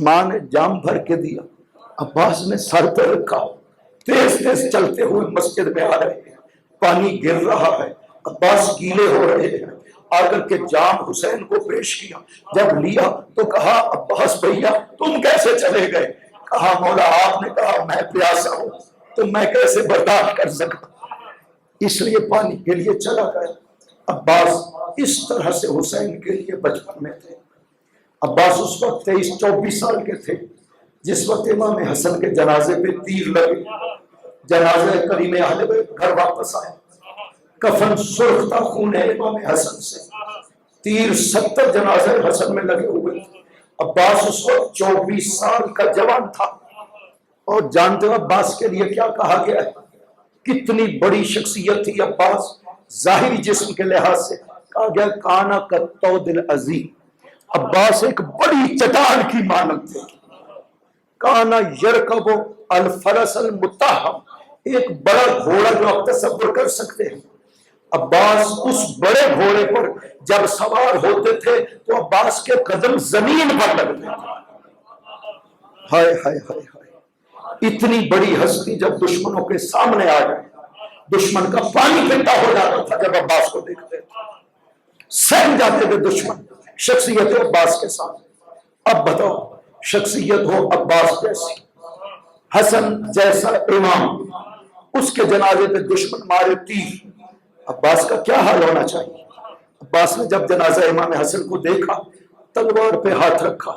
ماں نے جام بھر کے دیا، عباس نے سر پہ رکھا، تیز تیز چلتے ہوئے مسجد میں آ رہے ہیں، پانی گر رہا ہے، عباس گیلے ہو رہے ہیں، آ کر کے جام حسین کو پیش کیا۔ جب لیا تو کہا عباس بھیا تم کیسے چلے گئے؟ کہا مولا آپ نے کہا میں پیاسا ہوں تو میں کیسے برداشت کر سکتا، اس لیے پانی کے لیے چلا گیا۔ عباس اس طرح سے حسین کے لیے بچپن میں تھے۔ عباس اس وقت 23-24 سال کے تھے جس وقت امام حسن کے جنازے پہ تیر لگے، جنازہ کریم اہل بیت گھر واپس آئے، کفن سرخ تھا خون امام حسن سے، تیر 70 جنازہ حسن میں لگے ہوئے تھے۔ عباس اس وقت 24 سال کا جوان تھا، اور جانتے ہو عباس کے لیے کیا کہا گیا ہے؟ کتنی بڑی شخصیت تھی عباس، ظاہری جسم کے لحاظ سے کہا گیا کانا کالطود العظیم، عباس ایک بڑی چٹان کی مانند تھے۔ کانا یرکب الفرس المتحم، ایک بڑا گھوڑا جو آپ تصور کر سکتے ہیں، عباس اس بڑے گھوڑے پر جب سوار ہوتے تھے تو عباس کے قدم زمین پر لگتے تھے۔ ہائے ہائے ہائے ہائے، اتنی بڑی ہستی جب دشمنوں کے سامنے آ جائے دشمن کا پانی پھٹا ہو جاتا تھا جب عباس کو دیکھتے تھے، سہم جاتے تھے دشمن شخصیت عباس کے ساتھ۔ اب بتاؤ شخصیت ہو عباس جیسی، حسن جیسا امام، اس کے جنازے پہ دشمن مارے تیر، عباس کا کیا حال ہونا چاہیے؟ عباس نے جب جنازہ امام حسن کو دیکھا تلوار پہ ہاتھ رکھا،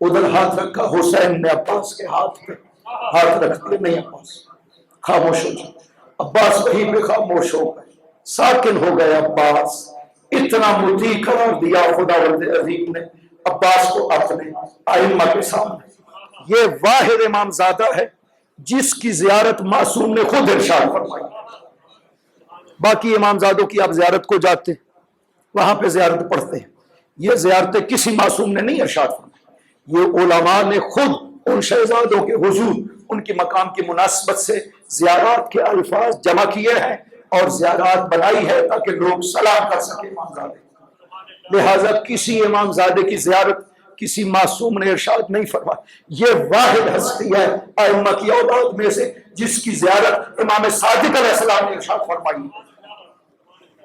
ادھر ہاتھ رکھا، حسین نے عباس کے ہاتھ پہ ہاتھ رکھ دیا، نہیں عباس خاموش ہو جائے۔ عباس وہیں پہ خاموش ہو گئے، ساکن ہو گئے عباس۔ اتنا مطیع قرار دیا خداوند عظیم نے عباس کو اپنے ائمہ کے سامنے۔ یہ واحد امام زادہ ہے جس کی زیارت معصوم نے خود ارشاد فرمائی۔ باقی امام زادوں کی آپ زیارت کو جاتے وہاں پہ زیارت پڑھتے ہیں، یہ زیارتیں کسی معصوم نے نہیں ارشاد فرمائی۔ یہ علماء نے خود ان شہزادوں کے حضور ان کی مقام کی مناسبت سے زیارات کے الفاظ جمع کیے ہیں اور زیارات بنائی ہے تاکہ لوگ سلام کر سکیں امام زادے۔ لہذا کسی امام زادے کی زیارت کسی معصوم نے ارشاد نہیں فرمایا، یہ واحد ہستی ہے ائمہ کی اولاد میں سے جس کی زیارت امام صادق علیہ السلام نے ارشاد فرمائی۔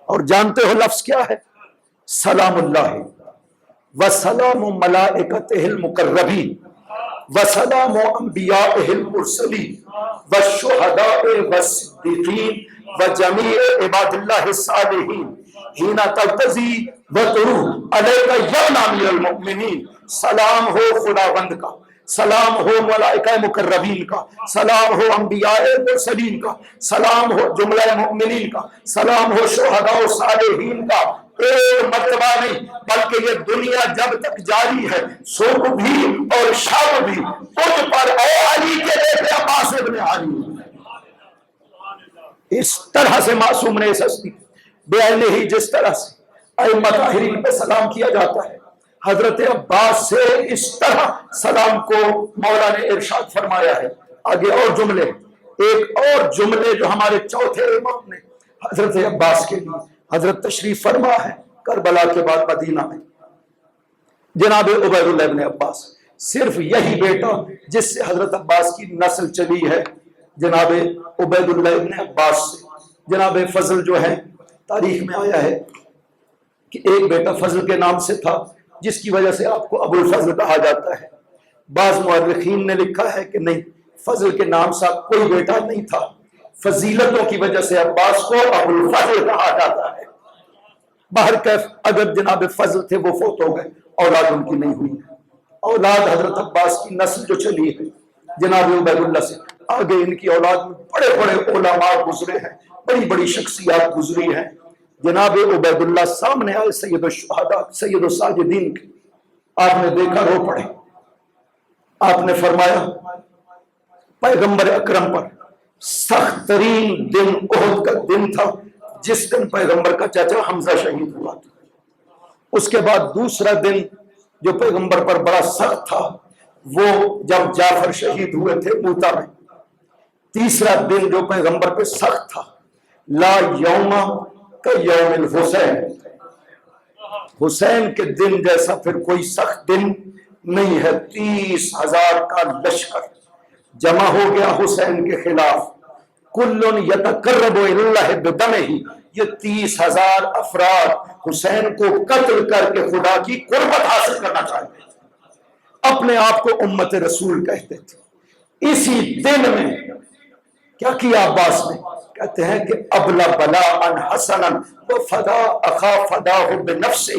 اور جانتے ہو لفظ کیا ہے؟ سلام اللہ وسلام ملائکتہ المقربین وسلام انبیائہ المرسلین والشہداء والصدیقین وجمیع عباد اللہ الصالحین حین تلتزی وتروح علیکہ یا نامی المؤمنین۔ سلام ہو خداوند کا، سلام ہو ملائکہ مقربین کا، سلام ہو انبیاء مرسلین کا، سلام ہو جملہ مؤمنین کا، سلام ہو شہداء و صالحین کا۔ ایک مرتبہ نہیں بلکہ یہ دنیا جب تک جاری ہے صبح بھی اور شام بھی تجھ پر اے علی کے بیٹے عباس ابن علی۔ اس طرح سے معصوم نے اس ہستی بیان ہی جس طرح سے ائمہ طاہرین پہ سلام کیا جاتا ہے، حضرت عباس سے اس طرح سلام کو مولا نے ارشاد فرمایا ہے۔ آگے اور جملے، ایک اور جملے جو ہمارے چوتھے امام نے حضرت عباس کے لیے، حضرت تشریف فرما ہے کربلا کے بعد مدینہ میں، جناب عبید اللہ ابن عباس، صرف یہی بیٹا جس سے حضرت عباس کی نسل چلی ہے جناب عبید اللہ ابن عباس سے۔ جناب فضل جو ہے تاریخ میں آیا ہے کہ ایک بیٹا فضل کے نام سے تھا جس کی وجہ سے آپ کو ابو الفضل کہا جاتا ہے۔ بعض مورخین نے لکھا ہے کہ نہیں، فضل کے نام سے کوئی بیٹا نہیں تھا، فضیلتوں کی وجہ سے عباس کو ابو الفضل کہا جاتا ہے۔ بہرکیف اگر جناب فضل تھے وہ فوت ہو گئے، اولاد ان کی نہیں ہوئی۔ اولاد حضرت عباس کی نسل جو چلی ہے جناب عبید اللہ سے، آگے ان کی اولاد میں بڑے بڑے علماء گزرے ہیں، بڑی بڑی شخصیات گزری ہیں۔ جناب عبید اللہ سامنے آئے سید الشہداء سید الساجدین کے، آپ نے دیکھا رو پڑے۔ آپ نے فرمایا پیغمبر اکرم پر سخت ترین دن احد کا دن تھا جس دن پیغمبر کا چچا حمزہ شہید ہوا تھا۔ اس کے بعد دوسرا دن جو پیغمبر پر بڑا سخت تھا وہ جب جعفر شہید ہوئے تھے موتا میں۔ تیسرا دن جو پیغمبر پہ سخت تھا، لا یوم کا یوم الحسین، حسین کے دن جیسا پھر کوئی سخت دن نہیں ہے۔ 30,000 کا لشکر جمع ہو گیا حسین کے خلاف، کل یتقرب الی اللہ بدمہ، یہ 30,000 افراد حسین کو قتل کر کے خدا کی قربت حاصل کرنا چاہتے تھے، اپنے آپ کو امت رسول کہتے تھے۔ اسی دن میں کیا کیا عباس نے؟ کہتے ہیں کہ ابلا بلا ان حسنا وفدا اخا فداہ بنفسہ،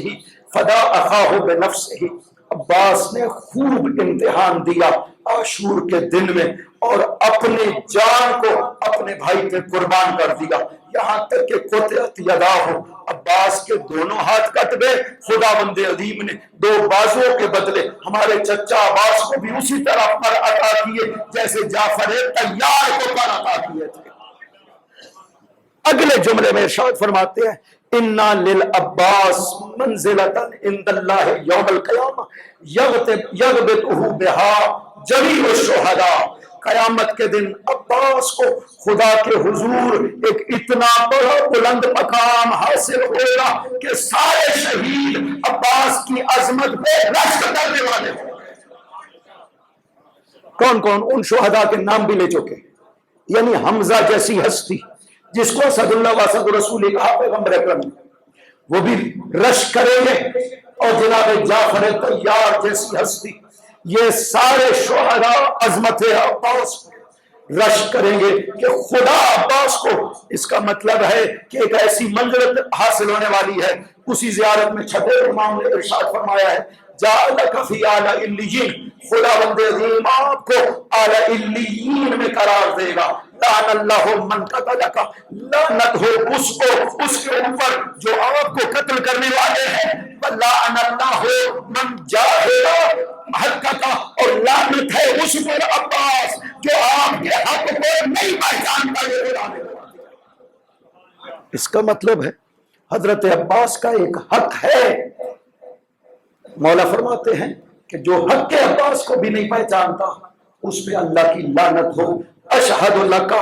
فدا اخاہ بنفسہ۔ عباس نے خوب امتحان دیا عاشور کے دن میں اور اپنی جان کو اپنے بھائی پہ قربان کر دیا، یہاں تک کہ قطعت یداہ، عباس کے دونوں ہاتھ کٹ گئے۔ خداوند عظیم نے دو بازوؤں کے بدلے ہمارے چچا عباس کو بھی اسی طرح پر عطا کیے جیسے جعفر طیار کو پر عطا کیے تھے۔ اگلے جملے میں ارشاد فرماتے ہیں انا للعباس منزلۃ عند اللہ یوم القیامہ یغبطہ بہا جمیع الشہداء۔ قیامت کے دن عباس کو خدا کے حضور ایک اتنا بڑا بلند مقام حاصل ہوگا کہ سارے شہید عباس کی عظمت پہ رشک کرنے والے ہوں۔ کون کون؟ ان شہداء کے نام بھی لے چکے، یعنی حمزہ جیسی ہستی جس کو اسد اللہ واسد رسول کہا پیغمبر اکرم، وہ بھی رشک کریں گے، اور جناب جعفر طیار جیسی ہستی، یہ سارے شہداء عظمت عباس رشک کریں گے کہ خدا عباس کو، اس کا مطلب ہے کہ ایک ایسی منزلت حاصل ہونے والی ہے۔ اسی زیارت میں چھٹے امام نے ارشاد فرمایا ہے جعلک فی اعلی علیین، خداوند عظیم آپ کو اعلی علیین میں قرار دے گا۔ لعن اللہ من قتلک، لعنت ہو اس کو، اس کے اوپر جو آپ کو قتل کرنے والے ہیں۔ لعن اللہ من جاہد حقک، اور لعنت ہے اس پر عباس جو آپ کے حق کو نہیں پہچانتا۔ اس کا مطلب ہے حضرت عباس کا ایک حق ہے۔ مولا فرماتے ہیں کہ جو حق کے عباس کو بھی نہیں پہچانتا اس پہ اللہ کی لعنت ہو۔ اشہد لک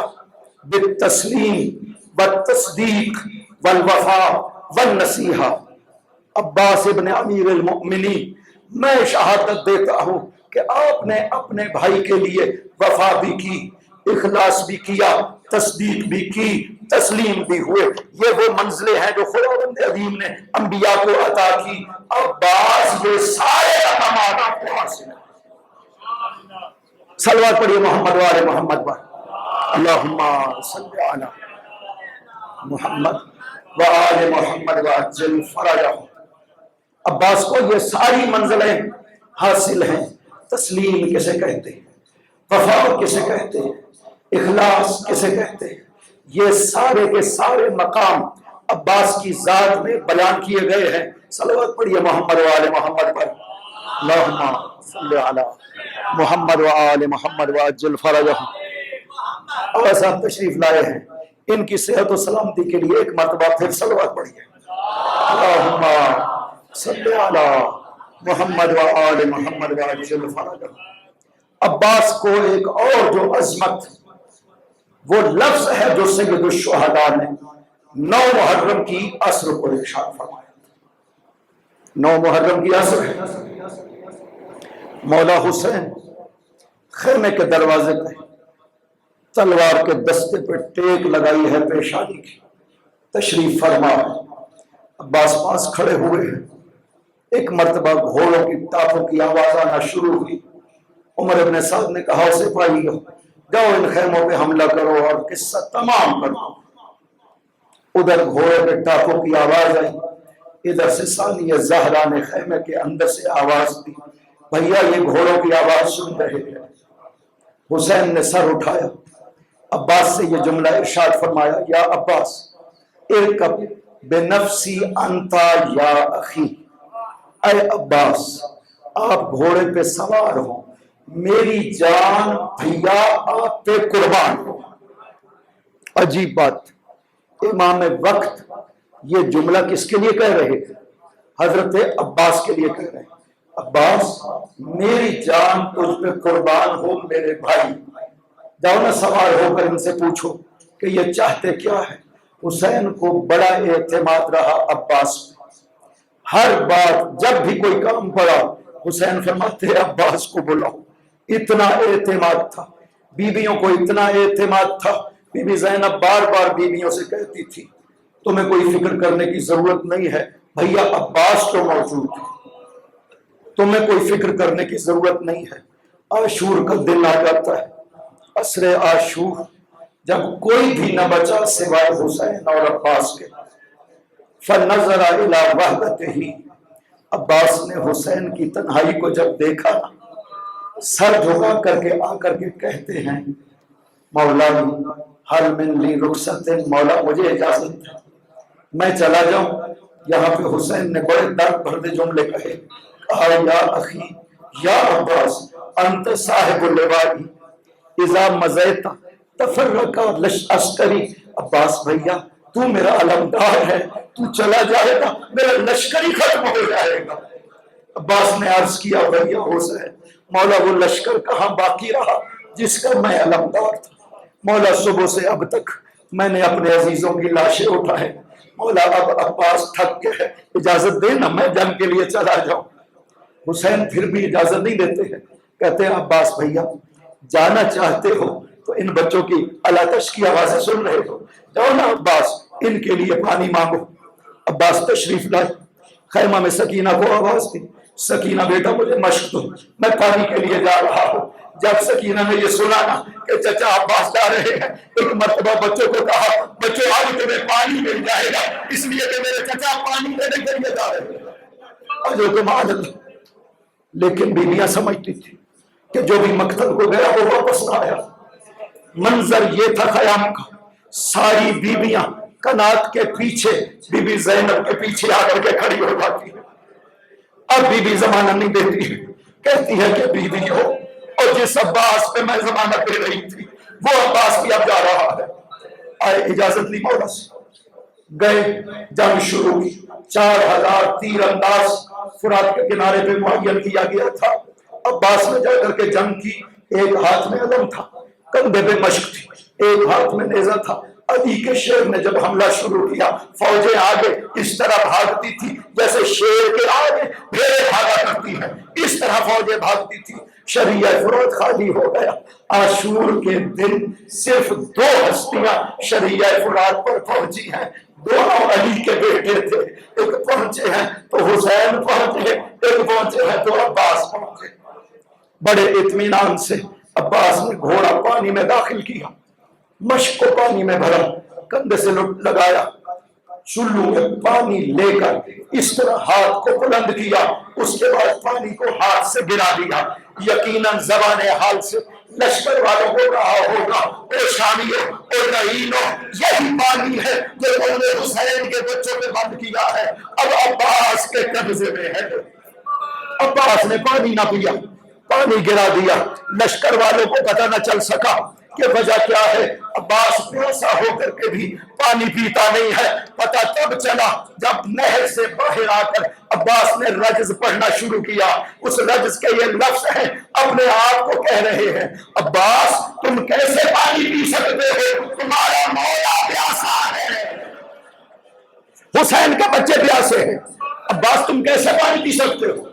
بالتسلیم والتصدیق والوفاء والنصیحہ۔ عباس ابن امیر المؤمنین، میں شہادت دیتا ہوں کہ آپ نے اپنے بھائی کے لیے وفا بھی کی، اخلاص بھی کیا، تصدیق بھی کی، تسلیم بھی ہوئے۔ یہ وہ منزلیں ہیں جو خداوند عظیم نے انبیاء کو عطا کی۔ عباس یہ سارے مقامات آپ کو حاصل ہیں۔ صلوات پڑھیے محمد وآل محمد پر، اللہم صلی علی محمد وآل محمد وعجل فرجہم۔ عباس کو یہ ساری منزلیں حاصل ہیں۔ تسلیم کسے کہتے ہیں، وفا کسے کہتے ہیں، اخلاص کسے کہتے ہیں، یہ سارے کے سارے مقام عباس کی ذات میں بیان کیے گئے ہیں۔ صلوات پڑھیے محمد وآل محمد پر، اللہم صلی علی محمد وآل محمد وعجل فرجہم۔ اور صاحب تشریف لائے ہیں، ان کی صحت و سلامتی کے لیے ایک مرتبہ پھر صلوات پڑھیے، اللہم صلی علی محمد وآل محمد وعجل فرجہم۔ عباس کو ایک اور جو عظمت، وہ لفظ ہے جو سید الشہداء نے 9 محرم کی عصر کو ارشاد فرمایا۔ 9 محرم کی عصر ہے، مولا حسین خیمے کے دروازے پہ تلوار کے دستے پہ ٹیک لگائی ہے پیشانی کی، تشریف فرما۔ عباس پاس کھڑے ہوئے ہیں، ایک مرتبہ گھوڑوں کی ٹاپوں کی آواز آنا شروع ہوئی۔ عمر ابن سعد نے کہا سپاہیوں جاؤ ان خیموں پہ حملہ کرو اور قصہ تمام کرو۔ ادھر گھوڑے کے ٹاپوں کی آواز آئی، ادھر سے ثانیہ زہرا نے خیمے کے اندر سے آواز دی، بھیا یہ گھوڑوں کی آواز سن رہے ہیں۔ حسین نے سر اٹھایا، عباس سے یہ جملہ ارشاد فرمایا، یا عباس ارکب بنفسی انتا یا اخی، اے عباس آپ گھوڑے پہ سوار ہو، میری جان بھیا آپ پہ قربان ہو۔ عجیب بات، امام وقت یہ جملہ کس کے لیے کہہ رہے ہیں؟ حضرت عباس کے لیے کہہ رہے ہیں، عباس میری جان تجھ پہ قربان ہو میرے بھائی۔ جاؤ نا سوار ہو کر ان سے پوچھو کہ یہ چاہتے کیا ہے۔ حسین کو بڑا اعتماد رہا عباس پہ، ہر بات جب بھی کوئی کام پڑا حسین فرماتے عباس کو بلاؤ۔ اتنا اعتماد تھا، بیویوں کو اتنا اعتماد تھا۔ بی بی زینب بار بار بیویوں سے کہتی تھی تمہیں کوئی فکر کرنے کی ضرورت نہیں ہے، بھیا عباس تو موجود ہے، تمہیں کوئی فکر کرنے کی ضرورت نہیں ہے۔ عاشور کا دن آ جاتا ہے، عصر عاشور، جب کوئی بھی نہ بچا سوائے حسین اور عباس کے، فنظر الی وحدتہ، عباس نے حسین کی تنہائی کو جب دیکھا، سر جھکا کر کے آ کر کے کہتے ہیں مولا حل من لی رخصت، مولا مجھے اجازت ہے میں چلا جاؤں۔ یہاں پہ حسین نے بڑے درد بھرے جملے کہے، کہا یا اخی یا عباس انت صاحب اللوائی اذا مزیت تفرق عسکری، عباس بھیا تو میرا علمدار ہے، تو چلا جائے گا میرا لشکر ہی ختم ہو جائے گا۔ عباس نے عرض کیا بھیا حسین مولا وہ لشکر کہاں باقی رہا جس کا میں علمدار تھا، مولا صبح سے اب تک میں نے اپنے عزیزوں کی لاشیں اٹھائے، مولا اب عباس تھک گئے، اجازت دینا میں جنگ کے لیے چلا جاؤں۔ حسین پھر بھی اجازت نہیں دیتے ہیں، کہتے ہیں عباس بھیا جانا چاہتے ہو تو ان بچوں کی الاتش کی آوازیں سن رہے ہو، جاؤ نا عباس ان کے لیے پانی مانگو۔ عباس تشریف لائے، خیمہ میں سکینہ کو آواز دی، سکینہ بیٹا مجھے مشق دو میں پانی کے لیے جا رہا ہوں۔ جب سکینہ نے یہ سنا نا کہ چچا عباس جا رہے ہیں، ایک مرتبہ بچوں کو کہا بچوں آج تمہیں پانی مل جائے گا اس لیے کہ میرے چچا پانی لینے کے لیے جا رہے ہیں۔ اور جو کمال اللہ، لیکن بیویاں سمجھتی تھی کہ جو بھی مقتل کو گیا وہ واپس نہ آیا۔ منظر یہ تھا قیام کا، ساری بیویاں کنات کے پیچھے بی بی زینب کے پیچھے آ کر کے کھڑی ہو جاتی ہے۔ اب بی بی زمانہ نہیں دیتی ہے، کہتی ہے کہ بیوی ہو اور جس عباس پہ میں زمانہ دے رہی تھی وہ عباس بھی اب جا رہا ہے۔ آئے اجازت لی مولا سے، گئے، جنگ شروع کی، 4000 تیر انداز فرات کے کنارے پہ معین کیا گیا تھا۔ عباس نے جا کر کے جنگ کی، ایک ہاتھ میں علم تھا، کندھے پہ مشق تھی، ایک ہاتھ میں نیزہ تھا۔ علی کے شیر نے جب حملہ شروع کیا، فوجیں آگے اس طرح بھاگتی تھی جیسے شیر کے آگے بھیڑیں بھاگا کرتی ہیں، اس طرح فوجیں بھاگتی تھی۔ شریعہ فرات خالی ہو گیا۔ عاشور کے دن صرف 2 ہستیاں شریعہ فرات پر پہنچی ہیں، دونوں علی کے بیٹے تھے، ایک پہنچے ہیں تو حسین پہنچے، ایک پہنچے ہیں تو عباس پہنچے۔ بڑے اطمینان سے عباس نے گھوڑا پانی میں داخل کیا، مشق کو پانی میں بھرا، کندھے سے لگایا، چلو میں پانی لے کر اس طرح ہاتھ کو بلند کیا، اس کے بعد پانی کو ہاتھ سے گرا دیا۔ یقیناً زبان حال سے لشکر والوں کو رہا ہوگا، اے شامیوں، اے رہینوں، یہی پانی ہے جو انہوں نے حسین کے بچوں پہ بند کیا ہے، اب عباس کے قبضے میں ہے۔ عباس نے پانی نہ پیا، پانی گرا دیا، لشکر والوں کو پتہ نہ چل سکا کہ وجہ کیا ہے۔ عباس پیاسا ہو کر کے بھی پانی پیتا نہیں ہے۔ پتہ تب چلا جب نہر سے باہر آ کر عباس نے رجز پڑھنا شروع کیا۔ اس رجز کے یہ لفظ ہیں، اپنے آپ کو کہہ رہے ہیں، عباس تم کیسے پانی پی سکتے ہو، تمہارا مولا پیاسا ہے، حسین کے بچے پیاسے ہیں، عباس تم کیسے پانی پی سکتے ہو۔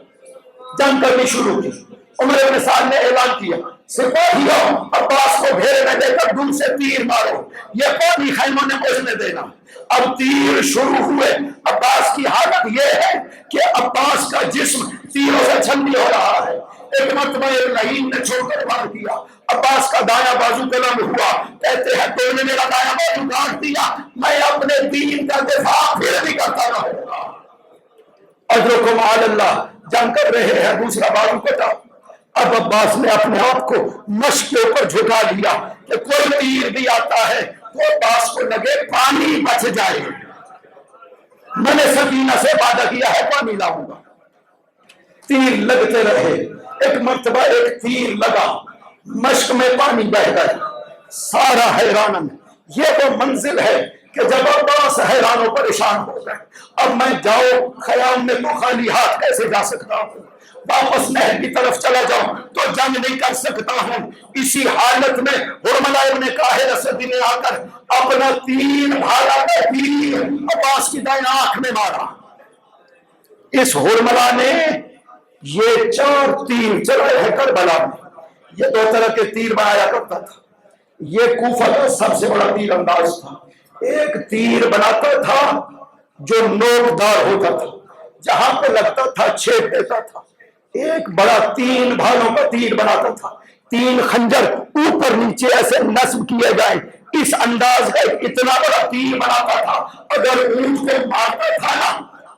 جنگ کرنی شروع کی۔ عمر بن سعد نے اعلان کیا، سپاہیوں عباس کو گھیرے میں دے کر دور سے تیر مارو، یہ پانی خیموں نے بجھنے دینا۔ اب تیر شروع ہوئے۔ عباس کی حالت یہ ہے کہ عباس کا جسم تیروں سے چھلنی ہو رہا ہے۔ ایک مرتبہ ایک لعین نے چھوڑ کر وار کیا، عباس کا دایاں بازو قلم ہوا، کہتے ہیں تو نے میرا دایاں بازو کاٹ دیا، میں اپنے دین کا دفاع پھر بھی کرتا رہوں گا۔ اجرکم علی اللہ، جنگ کر رہے ہیں، دوسرا بازو کٹا۔ اب عباس نے اپنے آپ کو مشق کے اوپر جھکا لیا کہ کوئی تیر بھی آتا ہے تو عباس کو لگے پانی بچ جائے، میں نے سکینہ سے وعدہ کیا ہے پانی لاؤں گا۔ تیر لگتے رہے، ایک مرتبہ ایک تیر لگا، مشق میں پانی بہ گئے، سارا حیران۔ یہ وہ منزل ہے کہ جب عباس حیران و پریشان ہو گئے، اب میں جاؤ خیام میں تو خالی ہاتھ کیسے جا سکتا ہوں، واپس نہر کی طرف چلا جاؤں تو جنگ نہیں کر سکتا ہوں۔ اسی حالت میں حرملہ ابن قاہر اسدی نے آ کر اپنا تیر بھالا کا تیر عباس کی دائیں آنکھ میں مارا۔ اس حرملہ نے یہ 4 تیر چلائے ہیں کربلا میں۔ یہ 2 طرح کے تیر بنایا کرتا تھا۔ یہ کوفہ کا سب سے بڑا تیر انداز تھا۔ ایک تیر بناتا تھا جو نوکدار ہوتا تھا، جہاں پہ لگتا تھا چھید دیتا تھا۔ ایک بڑا 3 بھالوں کا تیر بناتا تھا، 3 خنجر اوپر نیچے ایسے نصب کیے گئے، اس انداز کا اتنا بڑا تیر بناتا تھا، اگر اونٹ کو مارتا تھا نا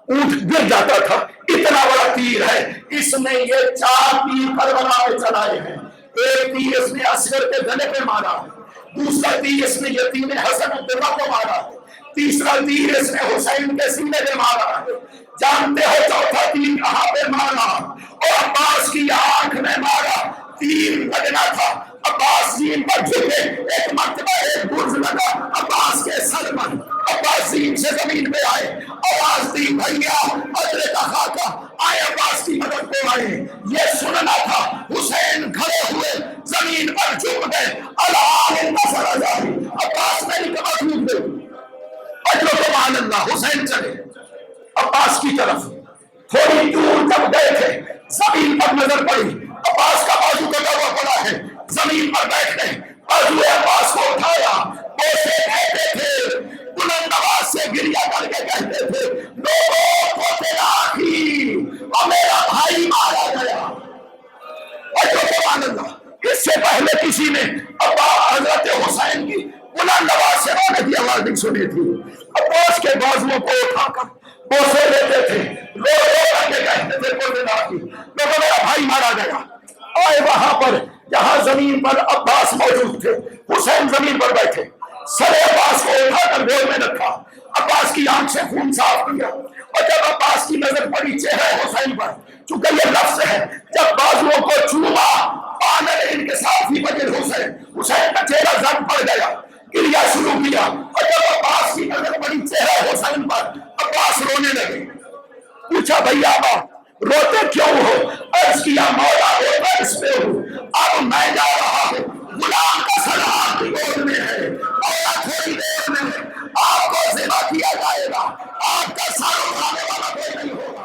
اونٹ گر جاتا تھا، اتنا بڑا تیر ہے۔ اس نے یہ 4 تیر کربلا میں چلائے ہیں۔ ایک تیر اس نے اصغر کے گلے پہ مارا ہے، دوسرا تیر اس نے یتیم حسن عبداللہ کو مارا ہے، تیسرا تیر اس نے حسین کے سینے پہ مارا ہے۔ جانتے ہو چوتھا تیر کہاں پہ مارا؟ اور عباس کی آنکھ میں مارا۔ تیر لگنا تھا، عباس زین پر جھکے، ایک مرتبہ ایک گرز لگا عباس کے سر پر، عباس زین سے زمین پہ آئے، آواز دی بھیا اجر کا خاکہ آئے، عباس کی مدد کو آئے۔ یہ سننا تھا، حسین کھڑے ہوئے زمین پر جھک گئے، اللہ نصر ازاری، عباس میری کمر ٹوٹ گئی، اجرکم علی اللہ۔ حسین چلے عباس کی طرف، تھوڑی دور جب گئے تھے زمین پر نظر پڑی، عباس کا بازو کٹا ہوا پڑا ہے، زمین پر بیٹھ گئے، بازو عباس کو اٹھایا، بوسے کہتے تھے، بلند آواز سے گریہ کر کے کہتے تھے، لوگوں کو تیراکی اور میرا بھائی مارا گیا۔ اس سے پہلے کسی نے حضرت حسین کی بلند آواز سے رونے کی آواز نہیں سنی تھی۔ عباس کے بازوؤں کو اٹھا کر بوسے لیتے تھے، رو رو کر کے کہتے تھے لوگوں میرا بھائی مارا گیا۔ آئے وہاں پر جہاں زمین پر عباس موجود تھے، حسین زمین پر بیٹھے، سر عباس کو اٹھا کر گود میں رکھا، عباس کی آنکھ سے خون صاف کیا، اور جب عباس کی نظر پڑی چہرہ حسین پر، چونکہ یہ لفظ ہے جب بازوؤں کو چوما پانر ان کے ساتھ ہی بجر حسین، حسین کا چہرہ زرد پڑ گیا، گریہ شروع کیا، اور جب عباس کی نظر پڑی چہرہ حسین پر، عباس رونے لگے۔ پوچھا بھیا روتے کیوں ہو؟ عرض کیا مولا روتا عرش پہ ہوں، اب میں جا رہا ہوں، غلام کا سر آپ کی گود میں ہے، اور تھوڑی دیر میں آپ کو ذبح کیا جائے گا، آپ کا سر اٹھانے والا کوئی نہیں ہوگا۔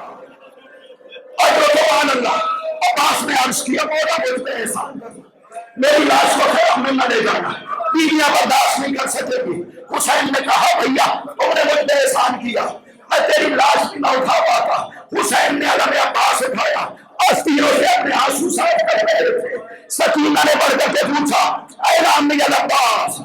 اور سبحان اللہ، عباس نے عرض کیا مولا مجھ پہ احسان کر، میری لاش کو خیام میں نہ لے جانا، بیویاں برداشت نہیں کر سکے گی۔ حسین نے کہا بھیا تم نے مجھ پہ احسان کیا، میں تیری لاش بھی نہ اٹھا پاتا۔ حسین نے علم عباس اٹھایا، آستینوں سے اپنے آنسو صاف کر رہے تھے۔ سکینہ نے بڑھ کر کے پوچھا اے نامی العباس،